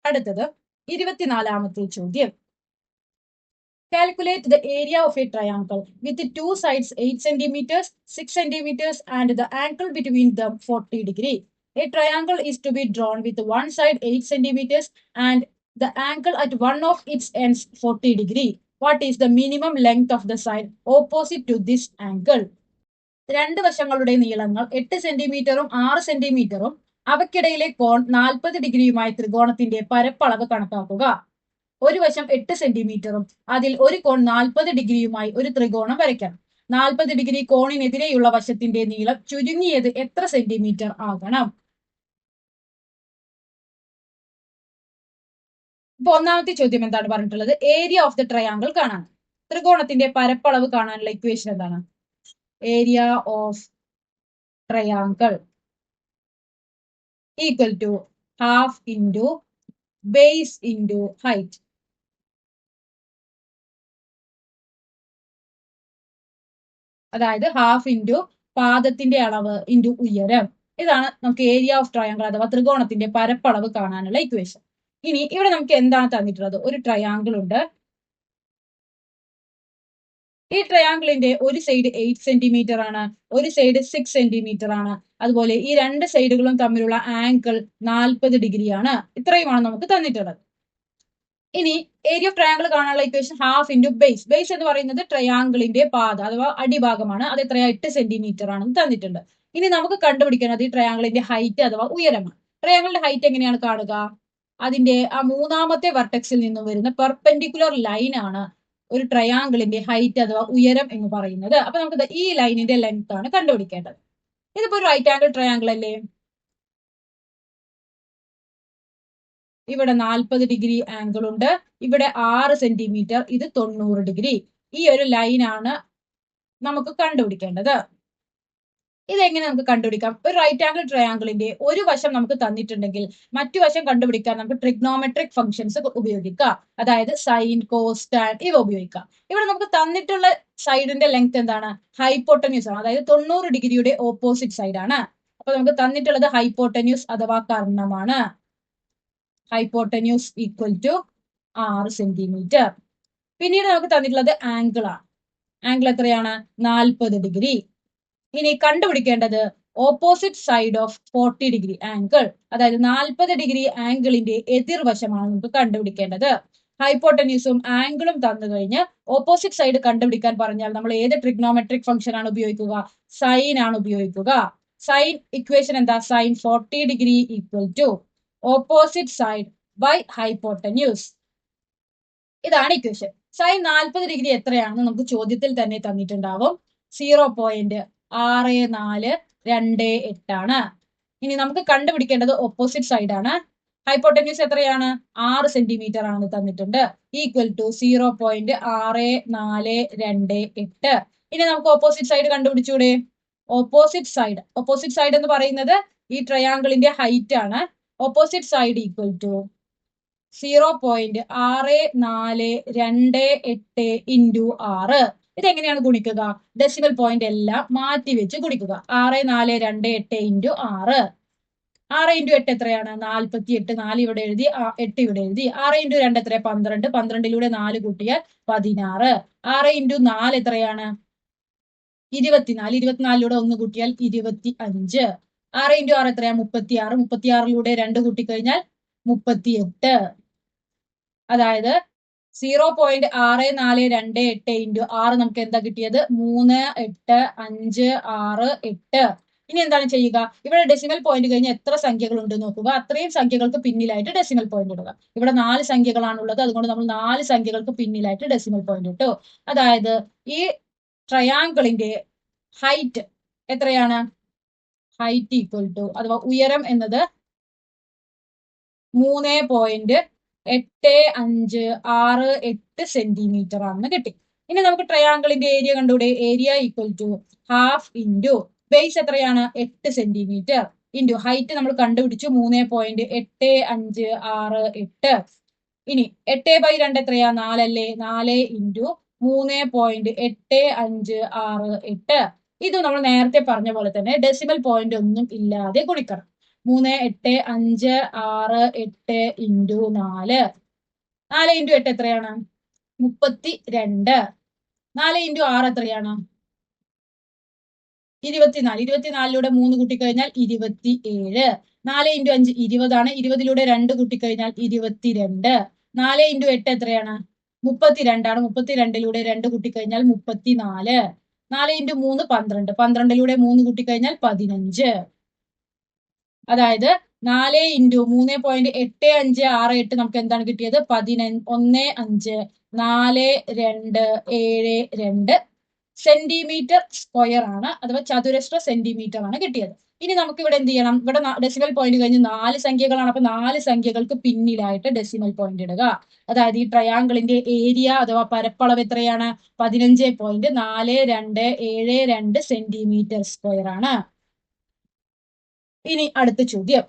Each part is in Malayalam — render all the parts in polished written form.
അടുത്തത് 24ാമത്തെ ചോദ്യം. Calculate the area of a triangle with two sides 8 centimeters, 6 centimeters and the angle between them 40 degree. A triangle is to be drawn with one side 8 centimeters and the angle at one of its ends 40 degree. What is the minimum length of the side opposite to this angle? രണ്ട് വശങ്ങളുടെ നീളങ്ങൾ 8 സെന്റിമീറ്ററും 6 സെന്റിമീറ്ററും അവയ്ക്കിടയിലെ കോൺ 40 ഡിഗ്രിയുമായി ത്രികോണത്തിന്റെ പരപ്പളവ് കണക്കാക്കുക. ഒരു വശം 8 സെന്റിമീറ്ററും അതിൽ ഒരു കോൺ 40 ഡിഗ്രിയുമായി ഒരു ത്രികോണം വരയ്ക്കണം. 40 ഡിഗ്രി കോണിനെതിരെയുള്ള വശത്തിന്റെ നീളം ചുരുങ്ങിയത് എത്ര സെന്റിമീറ്റർ ആകണം? ഇപ്പൊ ഒന്നാമത്തെ ചോദ്യം എന്താണ് പറഞ്ഞിട്ടുള്ളത്? ഏരിയ ഓഫ് ദ ട്രയാങ്കിൾ കാണാൻ. ത്രികോണത്തിന്റെ പരപ്പളവ് കാണാനുള്ള ഇക്വേഷൻ എന്താണ്? Area of triangle equal to half into base into height. അതായത് ഹാഫ് ഇൻറ്റു പാദത്തിന്റെ അളവ് ഇൻറ്റു ഉയരം. ഇതാണ് നമുക്ക് ഏരിയ ഓഫ് ട്രയാങ്കിൾ അഥവാ ത്രികോണത്തിന്റെ പരപ്പളവ് കാണാനുള്ള ഇക്വേഷൻ. ഇനി ഇവിടെ നമുക്ക് എന്താണ് തന്നിട്ടുള്ളത്? ഒരു ട്രയാങ്കിൾ ഉണ്ട്. ഈ ട്രയാങ്കിളിന്റെ ഒരു സൈഡ് 8 സെന്റിമീറ്റർ ആണ്, ഒരു സൈഡ് 6 സെന്റിമീറ്റർ ആണ്. അതുപോലെ ഈ രണ്ട് സൈഡുകളും തമ്മിലുള്ള ആംഗിൾ 40 ഡിഗ്രി ആണ്. ഇത്രയുമാണ് നമുക്ക് തന്നിട്ടുള്ളത്. ഇനി ഏരിയ ഓഫ് ട്രയാങ്കിൾ കാണാനുള്ള equation half into base. Base എന്ന് പറയുന്നത് ട്രയാങ്കിളിന്റെ പാദ അഥവാ അടിഭാഗമാണ്. അത് എത്രയാ? 8 സെന്റിമീറ്റർ ആണെന്ന് തന്നിട്ടുണ്ട്. ഇനി നമുക്ക് കണ്ടുപിടിക്കേണ്ടത് ഈ ട്രയാങ്കിളിന്റെ ഹൈറ്റ് അഥവാ ഉയരമാണ്. ട്രയാങ്കിളിന്റെ ഹൈറ്റ് എങ്ങനെയാണ് കാണുക? അതിന്റെ ആ മൂന്നാമത്തെ വെർട്ടെക്സിൽ നിന്നും വരുന്ന പെർപെൻഡിക്കുലർ ലൈൻ ആണ് ഒരു ട്രയാങ്കിളിന്റെ ഹൈറ്റ് അഥവാ ഉയരം എന്ന് പറയുന്നത്. അപ്പൊ നമുക്ക് ഈ ലൈനിന്റെ ലെങ്ത് ആണ് കണ്ടുപിടിക്കേണ്ടത്. ഇതിപ്പോ ഒരു റൈറ്റ് ആംഗിൾ ട്രയാങ്കിൾ അല്ലേ? ഇവിടെ 40 ഡിഗ്രി ആംഗിൾ ഉണ്ട്, ഇവിടെ 6 സെന്റിമീറ്റർ, ഇത് 90 ഡിഗ്രി. ഈ ഒരു ലൈനാണ് നമുക്ക് കണ്ടുപിടിക്കേണ്ടത്. ഇതെങ്ങനെ നമുക്ക് കണ്ടുപിടിക്കാം? ഒരു റൈറ്റ് ആംഗിൾ ട്രയാങ്കിളിന്റെ ഒരു വശം നമുക്ക് തന്നിട്ടുണ്ടെങ്കിൽ മറ്റു വശം കണ്ടുപിടിക്കാൻ നമുക്ക് ട്രിഗ്നോമെട്രിക് ഫംഗ്ഷൻസ് ഉപയോഗിക്കാം. അതായത് സൈൻ, കോസ്, ടാൻ ഇവ ഉപയോഗിക്കാം. ഇവിടെ നമുക്ക് തന്നിട്ടുള്ള സൈഡിന്റെ ലെങ്ത് എന്താണ്? ഹൈപ്പോട്ടന്യൂസ് ആണ്. അതായത് 90 ഡിഗ്രിയുടെ ഓപ്പോസിറ്റ് സൈഡ് ആണ്. അപ്പൊ നമുക്ക് തന്നിട്ടുള്ളത് ഹൈപ്പോട്ടന്യൂസ് അഥവാ കർണമാണ്. Hypotenuse equal to 6 centimetre. പിന്നീട് നമുക്ക് തന്നിട്ടുള്ളത് ആംഗിൾ ആണ്. ആംഗിൾ എത്രയാണ്? 40 ഡിഗ്രി. ഇനി കണ്ടുപിടിക്കേണ്ടത് opposite side of 40 degree angle. അതായത് 40 ഡിഗ്രി ആംഗിളിന്റെ എതിർവശമാണ് നമുക്ക് കണ്ടുപിടിക്കേണ്ടത്. ഹൈപ്പോട്ടന്യൂസും ആംഗിളും തന്നു കഴിഞ്ഞ് ഓപ്പോസിറ്റ് സൈഡ് കണ്ടുപിടിക്കാൻ പറഞ്ഞാൽ നമ്മൾ ഏത് ട്രിഗ്നോമെട്രിക് ഫംഗ്ഷൻ ആണ് ഉപയോഗിക്കുക? സൈൻ ആണ് ഉപയോഗിക്കുക. സൈൻ ഇക്വേഷൻ എന്താ? Sine 40 degree equal to opposite side by hypotenuse. ഇതാണ് ഇക്വേഷൻ. സൈൻ 40 ഡിഗ്രി എത്രയാണെന്ന് നമുക്ക് ചോദ്യത്തിൽ തന്നെ തന്നിട്ടുണ്ടാവും. 0.6428 ആണ്. ഇനി നമുക്ക് കണ്ടുപിടിക്കേണ്ടത് ഓപ്പോസിറ്റ് സൈഡ് ആണ്. ഹൈപ്പോട്ടന്യൂസ് എത്രയാണ്? 6 സെന്റിമീറ്റർ ആണെന്ന് തന്നിട്ടുണ്ട്. Equal to 0.6428. ഇനി നമുക്ക് ഓപ്പോസിറ്റ് സൈഡ് കണ്ടുപിടിച്ചൂടെ? ഓപ്പോസിറ്റ് സൈഡ് എന്ന് പറയുന്നത് ഈ ട്രയാങ്കിളിന്റെ ഹൈറ്റ് ആണ്. Opposite side equal to 0.6428 into 6. ഇതെങ്ങനെയാണ് ഗുണിക്കുക? ഡെസിമൽ പോയിന്റ് എല്ലാം മാറ്റി വെച്ച് ഗുണിക്കുക. 6428 ഇൻറ്റു 6. 6 ഇൻറ്റു 8 എത്രയാണ്? 48. 4 ഇവിടെ എഴുതി, 8 ഇവിടെ എഴുതി. 6 ഇൻറ്റു 2 എത്ര? 12. 12ിലൂടെ 4 കൂട്ടിയാൽ 16. 6 ഇൻറ്റു 4 എത്രയാണ്? 24. 24ിലൂടെ 1 കൂട്ടിയാൽ 25. 6 ഇൻറ്റു 6 എത്രയാണ്? 36. 36ിലൂടെ 2 കൂട്ടിക്കഴിഞ്ഞാൽ 38. അതായത് 0.6428 ഇൻറ്റു 6 നമുക്ക് എന്താ കിട്ടിയത്? 385668. ഇനി എന്താണ് ചെയ്യുക? ഇവിടെ ഡെസിമൽ പോയിന്റ് കഴിഞ്ഞ് എത്ര സംഖ്യകൾ ഉണ്ട് നോക്കുക. അത്രയും സംഖ്യകൾക്ക് പിന്നിലായിട്ട് ഡെസിമൽ പോയിന്റ് ഇടുക. ഇവിടെ 4 സംഖ്യകളാണുള്ളത്. അതുകൊണ്ട് നമ്മൾ 4 സംഖ്യകൾക്ക് പിന്നിലായിട്ട് ഡെസിമൽ പോയിന്റ് ഇട്ടു. അതായത് ഈ ട്രയാങ്കിളിന്റെ ഹൈറ്റ് എത്രയാണ്? ഹൈറ്റ് ഈക്വൽ ടു അഥവാ ഉയരം എന്നത് 3.8568 സെന്റിമീറ്റർ ആണെന്ന് കിട്ടി. ഇനി നമുക്ക് ട്രയാങ്കിളിന്റെ ഏരിയ കണ്ടുകൂടെ? Area equal to half into base എത്രയാണ്? 8 സെന്റിമീറ്റർ ഇൻറ്റു ഹൈറ്റ് നമ്മൾ കണ്ടുപിടിച്ചു 3.8568. ഇനി 8/2 എത്രയാ? 4 അല്ലേ? 4 ഇൻറ്റു 3.8568. ഇത് നമ്മൾ നേരത്തെ പറഞ്ഞ പോലെ തന്നെ ഡെസിമൽ പോയിന്റ് ഒന്നും ഇല്ലാതെ ഗുണിക്കണം. 3, 8, 5, 6, 8 ഇൻറ്റു 4. 4 ഇൻറ്റു 8 എത്രയാണ്? 32. 4 ഇൻറ്റു 6 എത്രയാണ്? 24. 24ലൂടെ 3 കൂട്ടിക്കഴിഞ്ഞാൽ 27. 4 ഇൻറ്റു 5 20 ആണ്. 20ലൂടെ 2 കൂട്ടിക്കഴിഞ്ഞാൽ 22. 4 ഇൻറ്റു 8 എത്രയാണ്? 32 ആണ്. 32ലൂടെ 2 കൂട്ടിക്കഴിഞ്ഞാൽ 34. 4 ഇൻറ്റു 3 12. 12ലൂടെ 3 കൂട്ടിക്കഴിഞ്ഞാൽ 15. അതായത് 4 ഇൻറ്റു 3.8568 നമുക്ക് എന്താണ് കിട്ടിയത്? 15.4272 സെന്റിമീറ്റർ സ്ക്വയർ ആണ്, അഥവാ ചതുരശ്ര സെന്റിമീറ്റർ ആണ് കിട്ടിയത്. ഇനി നമുക്ക് ഇവിടെ എന്ത് ചെയ്യണം? ഇവിടെ ഡെസിമൽ പോയിന്റ് കഴിഞ്ഞ് 4 സംഖ്യകളാണ്. അപ്പൊ 4 സംഖ്യകൾക്ക് പിന്നിലായിട്ട് ഡെസിമൽ പോയിന്റ് ഇടുക. അതായത് ഈ ട്രയാങ്കിളിന്റെ ഏരിയ അഥവാ പരപ്പളവ് എത്രയാണ്? 15.4272 സെന്റിമീറ്റർ സ്ക്വയർ ആണ്. ഇനി അടുത്ത ചോദ്യം.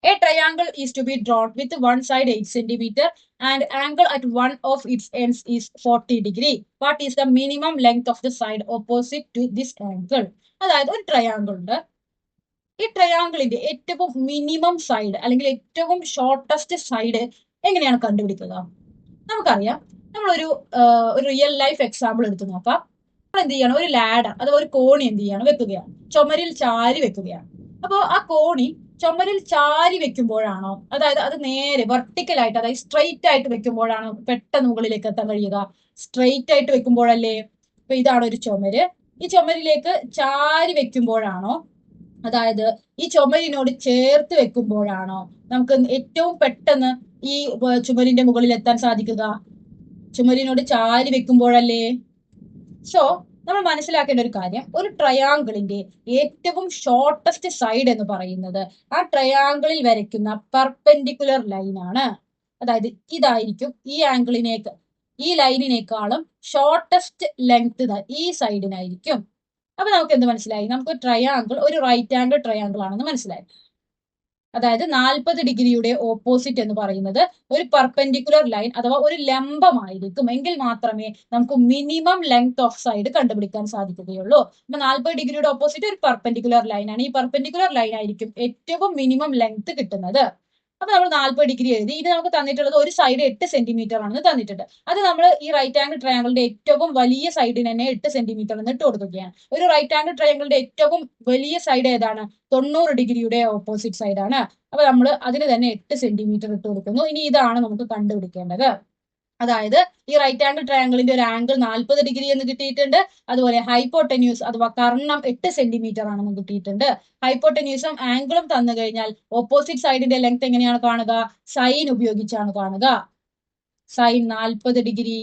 A triangle is to be drawn with one side 8 centimeter and angle at one of its ends is 40 degree. What is the minimum length of the side opposite to this angle? അതായത് ഒരു ട്രയാങ്കിൾ ഉണ്ട്. ഈ ട്രയാങ്കിളിന്റെ ഏറ്റവും മിനിമം സൈഡ് അല്ലെങ്കിൽ ഏറ്റവും ഷോർട്ടസ്റ്റ് സൈഡ് എങ്ങനെയാണ് കണ്ടുപിടിക്കുക? നമുക്കറിയാം, നമ്മളൊരു റിയൽ ലൈഫ് എക്സാമ്പിൾ എടുത്ത് നോക്കാം. നമ്മൾ എന്ത് ചെയ്യണം? ഒരു ലാഡർ അഥവാ ഒരു കോണി എന്ത് ചെയ്യാണ്? വെക്കുകയാണ്. ചുമരിൽ ചാരി വെക്കുകയാണ്. അപ്പോ ആ കോണി ചുമരിൽ ചാരി വെക്കുമ്പോഴാണോ, അതായത് അത് നേരെ വെർട്ടിക്കൽ ആയിട്ട്, അതായത് സ്ട്രെയിറ്റ് ആയിട്ട് വെക്കുമ്പോഴാണോ പെട്ടെന്ന് മുകളിലേക്ക് എത്താൻ കഴിയുക? സ്ട്രെയിറ്റ് ആയിട്ട് വെക്കുമ്പോഴല്ലേ? അപ്പൊ ഇതാണ് ഒരു ചുമര്. ഈ ചുമരിലേക്ക് ചാരി വെക്കുമ്പോഴാണോ, അതായത് ഈ ചുമരിനോട് ചേർത്ത് വെക്കുമ്പോഴാണോ നമുക്ക് ഏറ്റവും പെട്ടെന്ന് ഈ ചുമരിന്റെ മുകളിൽ എത്താൻ സാധിക്കുക? ചുമരിനോട് ചാരി വെക്കുമ്പോഴല്ലേ? സോ നമ്മൾ മനസ്സിലാക്കേണ്ട ഒരു കാര്യം, ഒരു ട്രയാങ്കിളിന്റെ ഏറ്റവും ഷോർട്ടസ്റ്റ് സൈഡ് എന്ന് പറയുന്നത് ആ ട്രയാങ്കിളിൽ വരയ്ക്കുന്ന പെർപെൻഡിക്കുലർ ലൈൻ ആണ്. അതായത് ഇതായിരിക്കും ഈ ആംഗിളിനേക്ക്, ഈ ലൈനിനേക്കാളും ഷോർട്ടസ്റ്റ് ലെങ്ത് ഈ സൈഡിനായിരിക്കും. അപ്പൊ നമുക്ക് എന്ത് മനസ്സിലായി? നമുക്ക് ട്രയാങ്കിൾ ഒരു റൈറ്റ് ആംഗിൾ ട്രയാങ്കിൾ ആണെന്ന് മനസ്സിലായി. അതായത് 40 ഡിഗ്രിയുടെ ഓപ്പോസിറ്റ് എന്ന് പറയുന്നത് ഒരു പെർപെൻഡിക്കുലർ ലൈൻ അഥവാ ഒരു ലംബമായിരിക്കും എങ്കിൽ മാത്രമേ നമുക്ക് മിനിമം ലെങ്ത് ഓഫ് സൈഡ് കണ്ടുപിടിക്കാൻ സാധിക്കുകയുള്ളൂ. അപ്പൊ 40 ഡിഗ്രിയുടെ ഓപ്പോസിറ്റ് ഒരു പെർപെൻഡിക്കുലർ ലൈൻ ആണ്. ഈ പെർപെൻഡിക്കുലർ ലൈൻ ആയിരിക്കും ഏറ്റവും മിനിമം ലെങ്ത് കിട്ടുന്നത്. അപ്പൊ നമ്മൾ 40 ഡിഗ്രി എഴുതി. ഇത് നമുക്ക് തന്നിട്ടുള്ളത് ഒരു സൈഡ് 8 സെന്റിമീറ്റർ ആണെന്ന് തന്നിട്ടുണ്ട്. അത് നമ്മൾ ഈ റൈറ്റ് ആംഗിൾ ട്രയാങ്കിളിന്റെ ഏറ്റവും വലിയ സൈഡിന് തന്നെ 8 സെന്റിമീറ്റർ എന്ന് ഇട്ട് കൊടുക്കുകയാണ്. ഒരു റൈറ്റ് ആംഗിൾ ട്രയാങ്കിളിന്റെ ഏറ്റവും വലിയ സൈഡ് ഏതാണ്? 90 ഡിഗ്രിയുടെ ഓപ്പോസിറ്റ് സൈഡ് ആണ്. അപ്പൊ നമ്മൾ അതിന് തന്നെ 8 സെന്റിമീറ്റർ ഇട്ട് കൊടുക്കുന്നു. ഇനി ഇതാണ് നമുക്ക് കണ്ടുപിടിക്കേണ്ടത്. അതായത് ഈ റൈറ്റ് ആംഗിൾ ട്രയാങ്കിളിന്റെ ഒരു ആംഗിൾ 40 ഡിഗ്രി എന്ന് കിട്ടിയിട്ടുണ്ട്. അതുപോലെ ഹൈപ്പോട്ടന്യൂസ് അഥവാ കർണം 8 സെന്റിമീറ്റർ ആണെന്ന് കിട്ടിയിട്ടുണ്ട്. ഹൈപ്പോട്ടന്യൂസും ആംഗിളും തന്നു കഴിഞ്ഞാൽ ഓപ്പോസിറ്റ് സൈഡിന്റെ ലെങ്ത് എങ്ങനെയാണ് കാണുക? സൈൻ ഉപയോഗിച്ചാണ് കാണുക. Sine 40 degree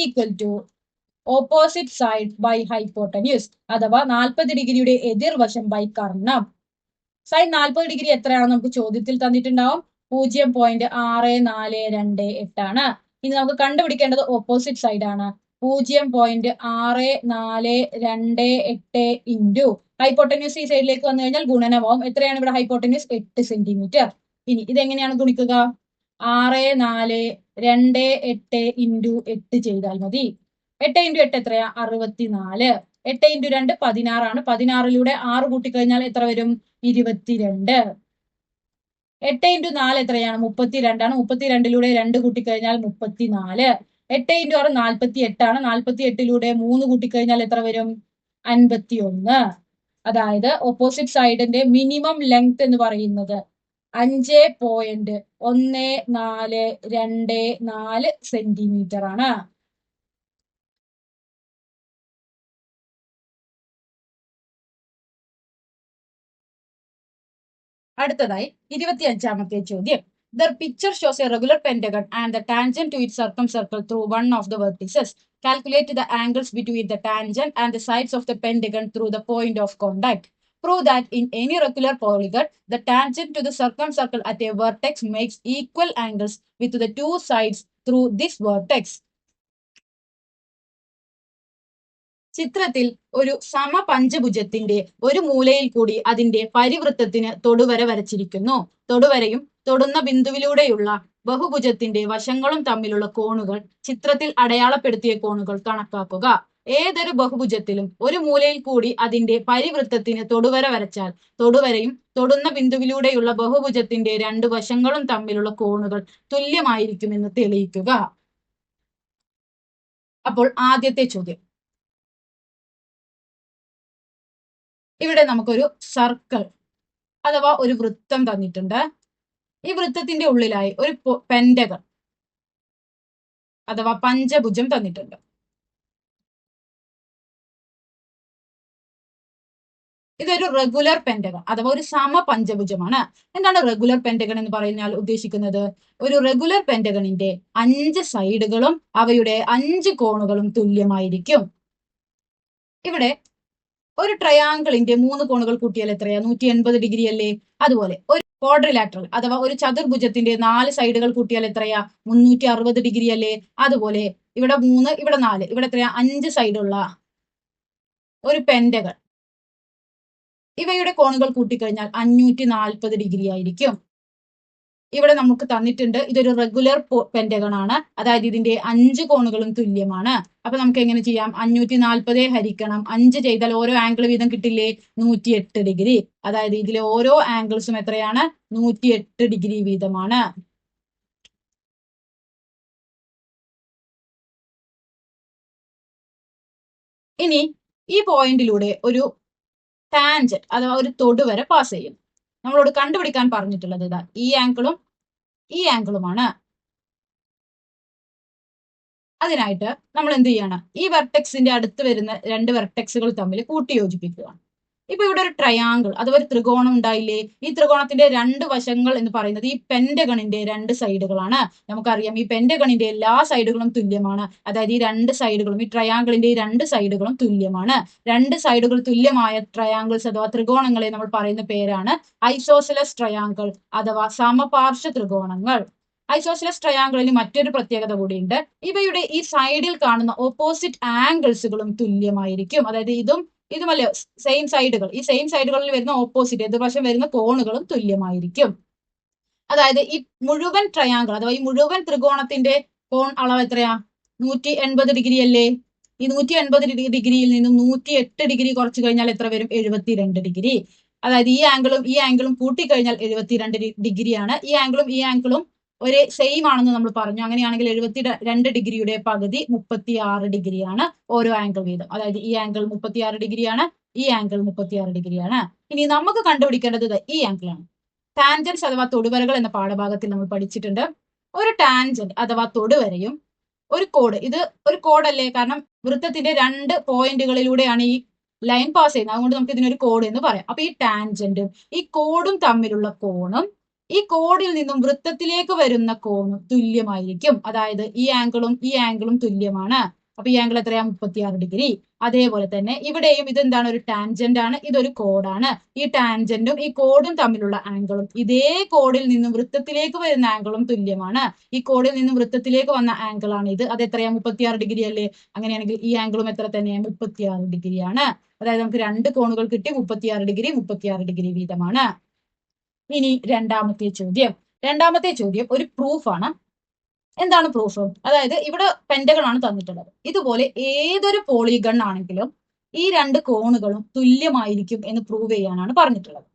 equal to opposite side by hypotenuse, അഥവാ 40 ഡിഗ്രിയുടെ എതിർവശം ബൈ കർണം. സൈൻ 40 ഡിഗ്രി എത്രയാണ് നമുക്ക് ചോദ്യത്തിൽ തന്നിട്ടുണ്ടാവും? 0.6428 ആണ്. ഇനി നമുക്ക് കണ്ടുപിടിക്കേണ്ടത് ഓപ്പോസിറ്റ് സൈഡ് ആണ്. 0.6428 ഇൻറ്റു ഹൈപ്പോട്ടന്യൂസ് ഈ സൈഡിലേക്ക് വന്നു കഴിഞ്ഞാൽ ഗുണനമാവും. എത്രയാണ് ഇവിടെ ഹൈപ്പോട്ടന്യൂസ്? 8 സെന്റിമീറ്റർ. ഇനി ഇതെങ്ങനെയാണ് ഗുണിക്കുക? 6428 ഇൻറ്റു 8 ചെയ്താൽ മതി. 8 ഇൻറ്റു 8 എത്രയാ? 64. 8 ഇൻറ്റു 2 16 ആണ്. 16ലൂടെ 6 കൂട്ടിക്കഴിഞ്ഞാൽ എത്ര വരും? 22. 8 ഇൻറ്റു 4 എത്രയാണ്? 32 ആണ്. 32ലൂടെ 2 കൂട്ടിക്കഴിഞ്ഞാൽ 34. 8 ഇൻറ്റു 6 48 ആണ്. 48ലൂടെ 3 കൂട്ടിക്കഴിഞ്ഞാൽ എത്ര വരും? 51. അതായത് ഓപ്പോസിറ്റ് സൈഡിന്റെ മിനിമം ലെങ്ത് എന്ന് പറയുന്നത് 5.1424 സെന്റിമീറ്റർ ആണ്. അടുത്തതായി 25ാമത്തെ ചോദ്യം. The picture shows a regular pentagon and the tangent to its circumcircle through one of the vertices. Calculate the angles between the tangent and the sides of the pentagon through the point of contact. Prove that in any regular polygon, the tangent to the circumcircle at a vertex makes equal angles with the two sides through this vertex. ചിത്രത്തിൽ ഒരു സമപഞ്ചഭുജത്തിന്റെ ഒരു മൂലയിൽ കൂടി അതിന്റെ പരിവൃത്തത്തിന് തൊടുവര വരച്ചിരിക്കുന്നു. തൊടുവരയും തൊടുന്ന ബിന്ദുവിലൂടെയുള്ള ബഹുഭുജത്തിന്റെ വശങ്ങളും തമ്മിലുള്ള കോണുകൾ ചിത്രത്തിൽ അടയാളപ്പെടുത്തിയ കോണുകൾ കണക്കാക്കുക. ഏതൊരു ബഹുഭുജത്തിലും ഒരു മൂലയിൽ കൂടി അതിന്റെ പരിവൃത്തത്തിന് തൊടുവര വരച്ചാൽ തൊടുവരയും തൊടുന്ന ബിന്ദുവിലൂടെയുള്ള ബഹുഭുജത്തിന്റെ രണ്ട് വശങ്ങളും തമ്മിലുള്ള കോണുകൾ തുല്യമായിരിക്കുമെന്ന് തെളിയിക്കുക. അപ്പോൾ ആദ്യത്തെ ചോദ്യം, ഇവിടെ നമുക്കൊരു സർക്കിൾ അഥവാ ഒരു വൃത്തം തന്നിട്ടുണ്ട്. ഈ വൃത്തത്തിന്റെ ഉള്ളിലായി ഒരു പെന്റഗൺ അഥവാ പഞ്ചഭുജം തന്നിട്ടുണ്ട്. ഇതൊരു റെഗുലർ പെന്റഗൺ അഥവാ ഒരു സമപഞ്ചഭുജമാണ്. എന്താണ് റെഗുലർ പെന്റഗൺ എന്ന് പറഞ്ഞാൽ ഉദ്ദേശിക്കുന്നത്? ഒരു റെഗുലർ പെന്റഗണിന്റെ 5 സൈഡുകളും അവയുടെ 5 കോണുകളും തുല്യമായിരിക്കും. ഇവിടെ ഒരു ട്രയാങ്കിളിന്റെ 3 കോണുകൾ കൂട്ടിയാൽ എത്രയാ? 180 ഡിഗ്രി അല്ലേ? അതുപോലെ ഒരു ക്വാഡ്രിലാറ്ററൽ അഥവാ ഒരു ചതുർഭുജത്തിന്റെ 4 സൈഡുകൾ കൂട്ടിയാൽ എത്രയാ? 360 ഡിഗ്രി അല്ലേ? അതുപോലെ ഇവിടെ 3, ഇവിടെ 4, ഇവിടെ എത്രയാ? 5 സൈഡുള്ള ഒരു പെന്റഗൺ, ഇവയുടെ കോണുകൾ കൂട്ടിക്കഴിഞ്ഞാൽ 540 ഡിഗ്രി ആയിരിക്കും. ഇവിടെ നമുക്ക് തന്നിട്ടുണ്ട് ഇതൊരു റെഗുലർ പെന്റഗൺ ആണ്, അതായത് ഇതിന്റെ 5 കോണുകളും തുല്യമാണ്. അപ്പൊ നമുക്ക് എങ്ങനെ ചെയ്യാം? 540 ഹരിക്കണം 5 ചെയ്താൽ ഓരോ ആംഗിൾ വീതം കിട്ടില്ലേ? 108 ഡിഗ്രി. അതായത് ഇതിലെ ഓരോ ആംഗിൾസും എത്രയാണ്? 108 ഡിഗ്രി വീതമാണ്. ഇനി ഈ പോയിന്റിലൂടെ ഒരു ടാൻജന്റ് അഥവാ ഒരു തൊടുവര പാസ് ചെയ്യും. നമ്മളോട് കണ്ടുപിടിക്കാൻ പറഞ്ഞിട്ടുള്ളത് ഇതാ ഈ ആംഗിളും ഈ ആംഗിളുമാണ്. അതിനായിട്ട് നമ്മൾ എന്ത് ചെയ്യണം? ഈ വെർട്ടെക്സിന്റെ അടുത്ത് വരുന്ന 2 വെർട്ടെക്സുകൾ തമ്മിൽ കൂട്ടിയോജിപ്പിക്കുക. ഇപ്പൊ ഇവിടെ ഒരു ട്രയാങ്കിൾ അഥവാ ഒരു ത്രികോണം ഉണ്ടായില്ലേ? ഈ ത്രികോണത്തിന്റെ 2 വശങ്ങൾ എന്ന് പറയുന്നത് ഈ പെന്റഗണിന്റെ 2 സൈഡുകളാണ്. നമുക്കറിയാം ഈ പെന്റഗണിന്റെ എല്ലാ സൈഡുകളും തുല്യമാണ്. അതായത് ഈ 2 സൈഡുകളും ഈ ട്രയാങ്കിളിന്റെ ഈ 2 സൈഡുകളും തുല്യമാണ്. 2 സൈഡുകൾ തുല്യമായ ട്രയാങ്കിൾസ് അഥവാ ത്രികോണങ്ങളെ നമ്മൾ പറയുന്ന പേരാണ് ഐസോസെലസ് ട്രയാങ്കിൾ അഥവാ സമപാർശ്വ ത്രികോണങ്ങൾ. ഐസോസെലസ് ട്രയാങ്കിളിന് മറ്റൊരു പ്രത്യേകത കൂടിയുണ്ട്. ഇവയുടെ ഈ സൈഡിൽ കാണുന്ന ഓപ്പോസിറ്റ് ആംഗിൾസുകളും തുല്യമായിരിക്കും. അതായത് ഇതുമല്ലേ സെയിം സൈഡുകൾ, ഈ സെയിം സൈഡുകളിൽ വരുന്ന ഓപ്പോസിറ്റ് എതിർവശം വരുന്ന കോണുകളും തുല്യമായിരിക്കും. അതായത് ഈ മുഴുവൻ ട്രയാങ്കിൾ അഥവാ ഈ മുഴുവൻ ത്രികോണത്തിന്റെ കോൺ അളവ് എത്രയാ? 180 ഡിഗ്രി അല്ലേ? ഈ 180 ഡിഗ്രിയിൽ നിന്നും 108 ഡിഗ്രി കുറച്ചു കഴിഞ്ഞാൽ എത്ര വരും? 72 ഡിഗ്രി. അതായത് ഈ ആംഗിളും കൂട്ടിക്കഴിഞ്ഞാൽ 72 ഡിഗ്രിയാണ്. ഈ ആംഗിളും ഒരേ സെയിം ആണെന്ന് നമ്മൾ പറഞ്ഞു. അങ്ങനെയാണെങ്കിൽ 72 ഡിഗ്രിയുടെ പകുതി 36 ഡിഗ്രിയാണ് ഓരോ ആംഗിൾ വീതം. അതായത് ഈ ആംഗിൾ 36 ഡിഗ്രിയാണ്, ഈ ആംഗിൾ 36 ഡിഗ്രിയാണ്. ഇനി നമുക്ക് കണ്ടുപിടിക്കേണ്ടത് ഈ ആംഗിളാണ്. ടാൻജൻസ് അഥവാ തൊടുവരകൾ എന്ന പാഠഭാഗത്തിൽ നമ്മൾ പഠിച്ചിട്ടുണ്ട്. ഒരു ടാൻജന്റ് അഥവാ തൊടുവരയും ഒരു കോഡ്, ഇത് ഒരു കോഡല്ലേ? കാരണം വൃത്തത്തിന്റെ 2 പോയിന്റുകളിലൂടെയാണ് ഈ ലൈൻ പാസ് ചെയ്യുന്നത്. അതുകൊണ്ട് നമുക്ക് ഇതിനൊരു കോഡ് എന്ന് പറയാം. അപ്പൊ ഈ ടാൻജന്റും ഈ കോഡും തമ്മിലുള്ള കോണും ഈ കോഡിൽ നിന്നും വൃത്തത്തിലേക്ക് വരുന്ന കോണും തുല്യമായിരിക്കും. അതായത് ഈ ആംഗിളും തുല്യമാണ്. അപ്പൊ ഈ ആംഗിൾ എത്രയാ? 36 ഡിഗ്രി. അതേപോലെ തന്നെ ഇവിടെയും ഇതെന്താണ്? ഒരു ടാൻജന്റ് ആണ്, ഇതൊരു കോഡാണ്. ഈ ടാൻജന്റും ഈ കോഡും തമ്മിലുള്ള ആംഗിളും ഇതേ കോഡിൽ നിന്നും വൃത്തത്തിലേക്ക് വരുന്ന ആംഗിളും തുല്യമാണ്. ഈ കോഡിൽ നിന്നും വൃത്തത്തിലേക്ക് വന്ന ആംഗിൾ ആണ് ഇത്. അത് എത്രയാ? 36 ഡിഗ്രി അല്ലേ? അങ്ങനെയാണെങ്കിൽ ഈ ആംഗിളും എത്ര തന്നെയാണ്? 36 ഡിഗ്രിയാണ്. അതായത് നമുക്ക് 2 കോണുകൾ കിട്ടി, 36 ഡിഗ്രി വീതമാണ്. ഇനി രണ്ടാമത്തെ ചോദ്യം ഒരു പ്രൂഫാണ്. എന്താണ് പ്രൂഫ്? അതായത് ഇവിടെ പെന്റഗൺ ആണ് തന്നിട്ടുള്ളത്. ഇതുപോലെ ഏതൊരു പോളിഗൺ ആണെങ്കിലും ഈ 2 കോണുകളും തുല്യമായിരിക്കും എന്ന് പ്രൂവ് ചെയ്യാനാണ് പറഞ്ഞിട്ടുള്ളത്.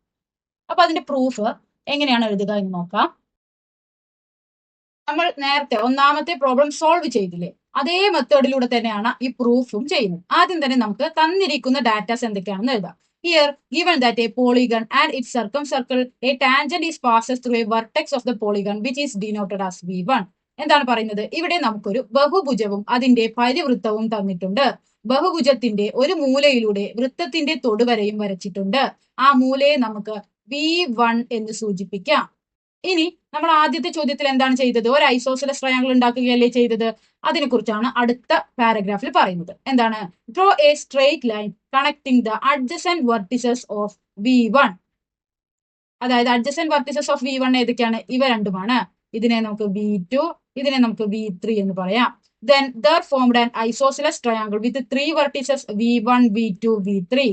അപ്പൊ അതിന്റെ പ്രൂഫ് എങ്ങനെയാണ് എഴുതുക എന്ന് നോക്കാം. നമ്മൾ നേരത്തെ ഒന്നാമത്തെ പ്രോബ്ലം സോൾവ് ചെയ്തില്ലേ? അതേ മെത്തേഡിലൂടെ തന്നെയാണ് ഈ പ്രൂഫും ചെയ്യുന്നത്. ആദ്യം തന്നെ നമുക്ക് തന്നിരിക്കുന്ന ഡാറ്റാസ് എന്തൊക്കെയാണെന്ന് എഴുതാം. Here, given that a polygon and its circumcircle, a tangent is passes through a vertex of the polygon which is denoted as V1. എന്താണ് പറയുന്നത്? ഇവിടെ നമുക്കൊരു ബഹുഭുജവും അതിന്റെ പരിവൃത്തവും തന്നിട്ടുണ്ട്. ബഹുഭുജത്തിന്റെ ഒരു മൂലയിലൂടെ വൃത്തത്തിന്റെ തൊടുവരയും വരച്ചിട്ടുണ്ട്. ആ മൂലയെ നമുക്ക് V1 എന്ന് സൂചിപ്പിക്കാം. ഇനി നമ്മൾ ആദ്യത്തെ ചോദ്യത്തിൽ എന്താണ് ചെയ്തത്? ഒരു ഐസോസെലസ് ട്രയാങ്കിൾ ഉണ്ടാക്കുകയല്ലേ ചെയ്തത്? അതിനെക്കുറിച്ചാണ് അടുത്ത പാരഗ്രാഫിൽ പറയുന്നത്. എന്താണ്? Draw A straight line connecting the adjacent vertices of V1. അതായത് അഡ്ജസന്റ് വെർട്ടിസസ് ഓഫ് V1 ഏതൊക്കെയാണ്? ഇവ രണ്ടുമാണ്. ഇതിനെ നമുക്ക് V2, ഇതിനെ നമുക്ക് V3 എന്ന് പറയാം. Then there formed an isosceles triangle with 3 vertices V1, V2, V3.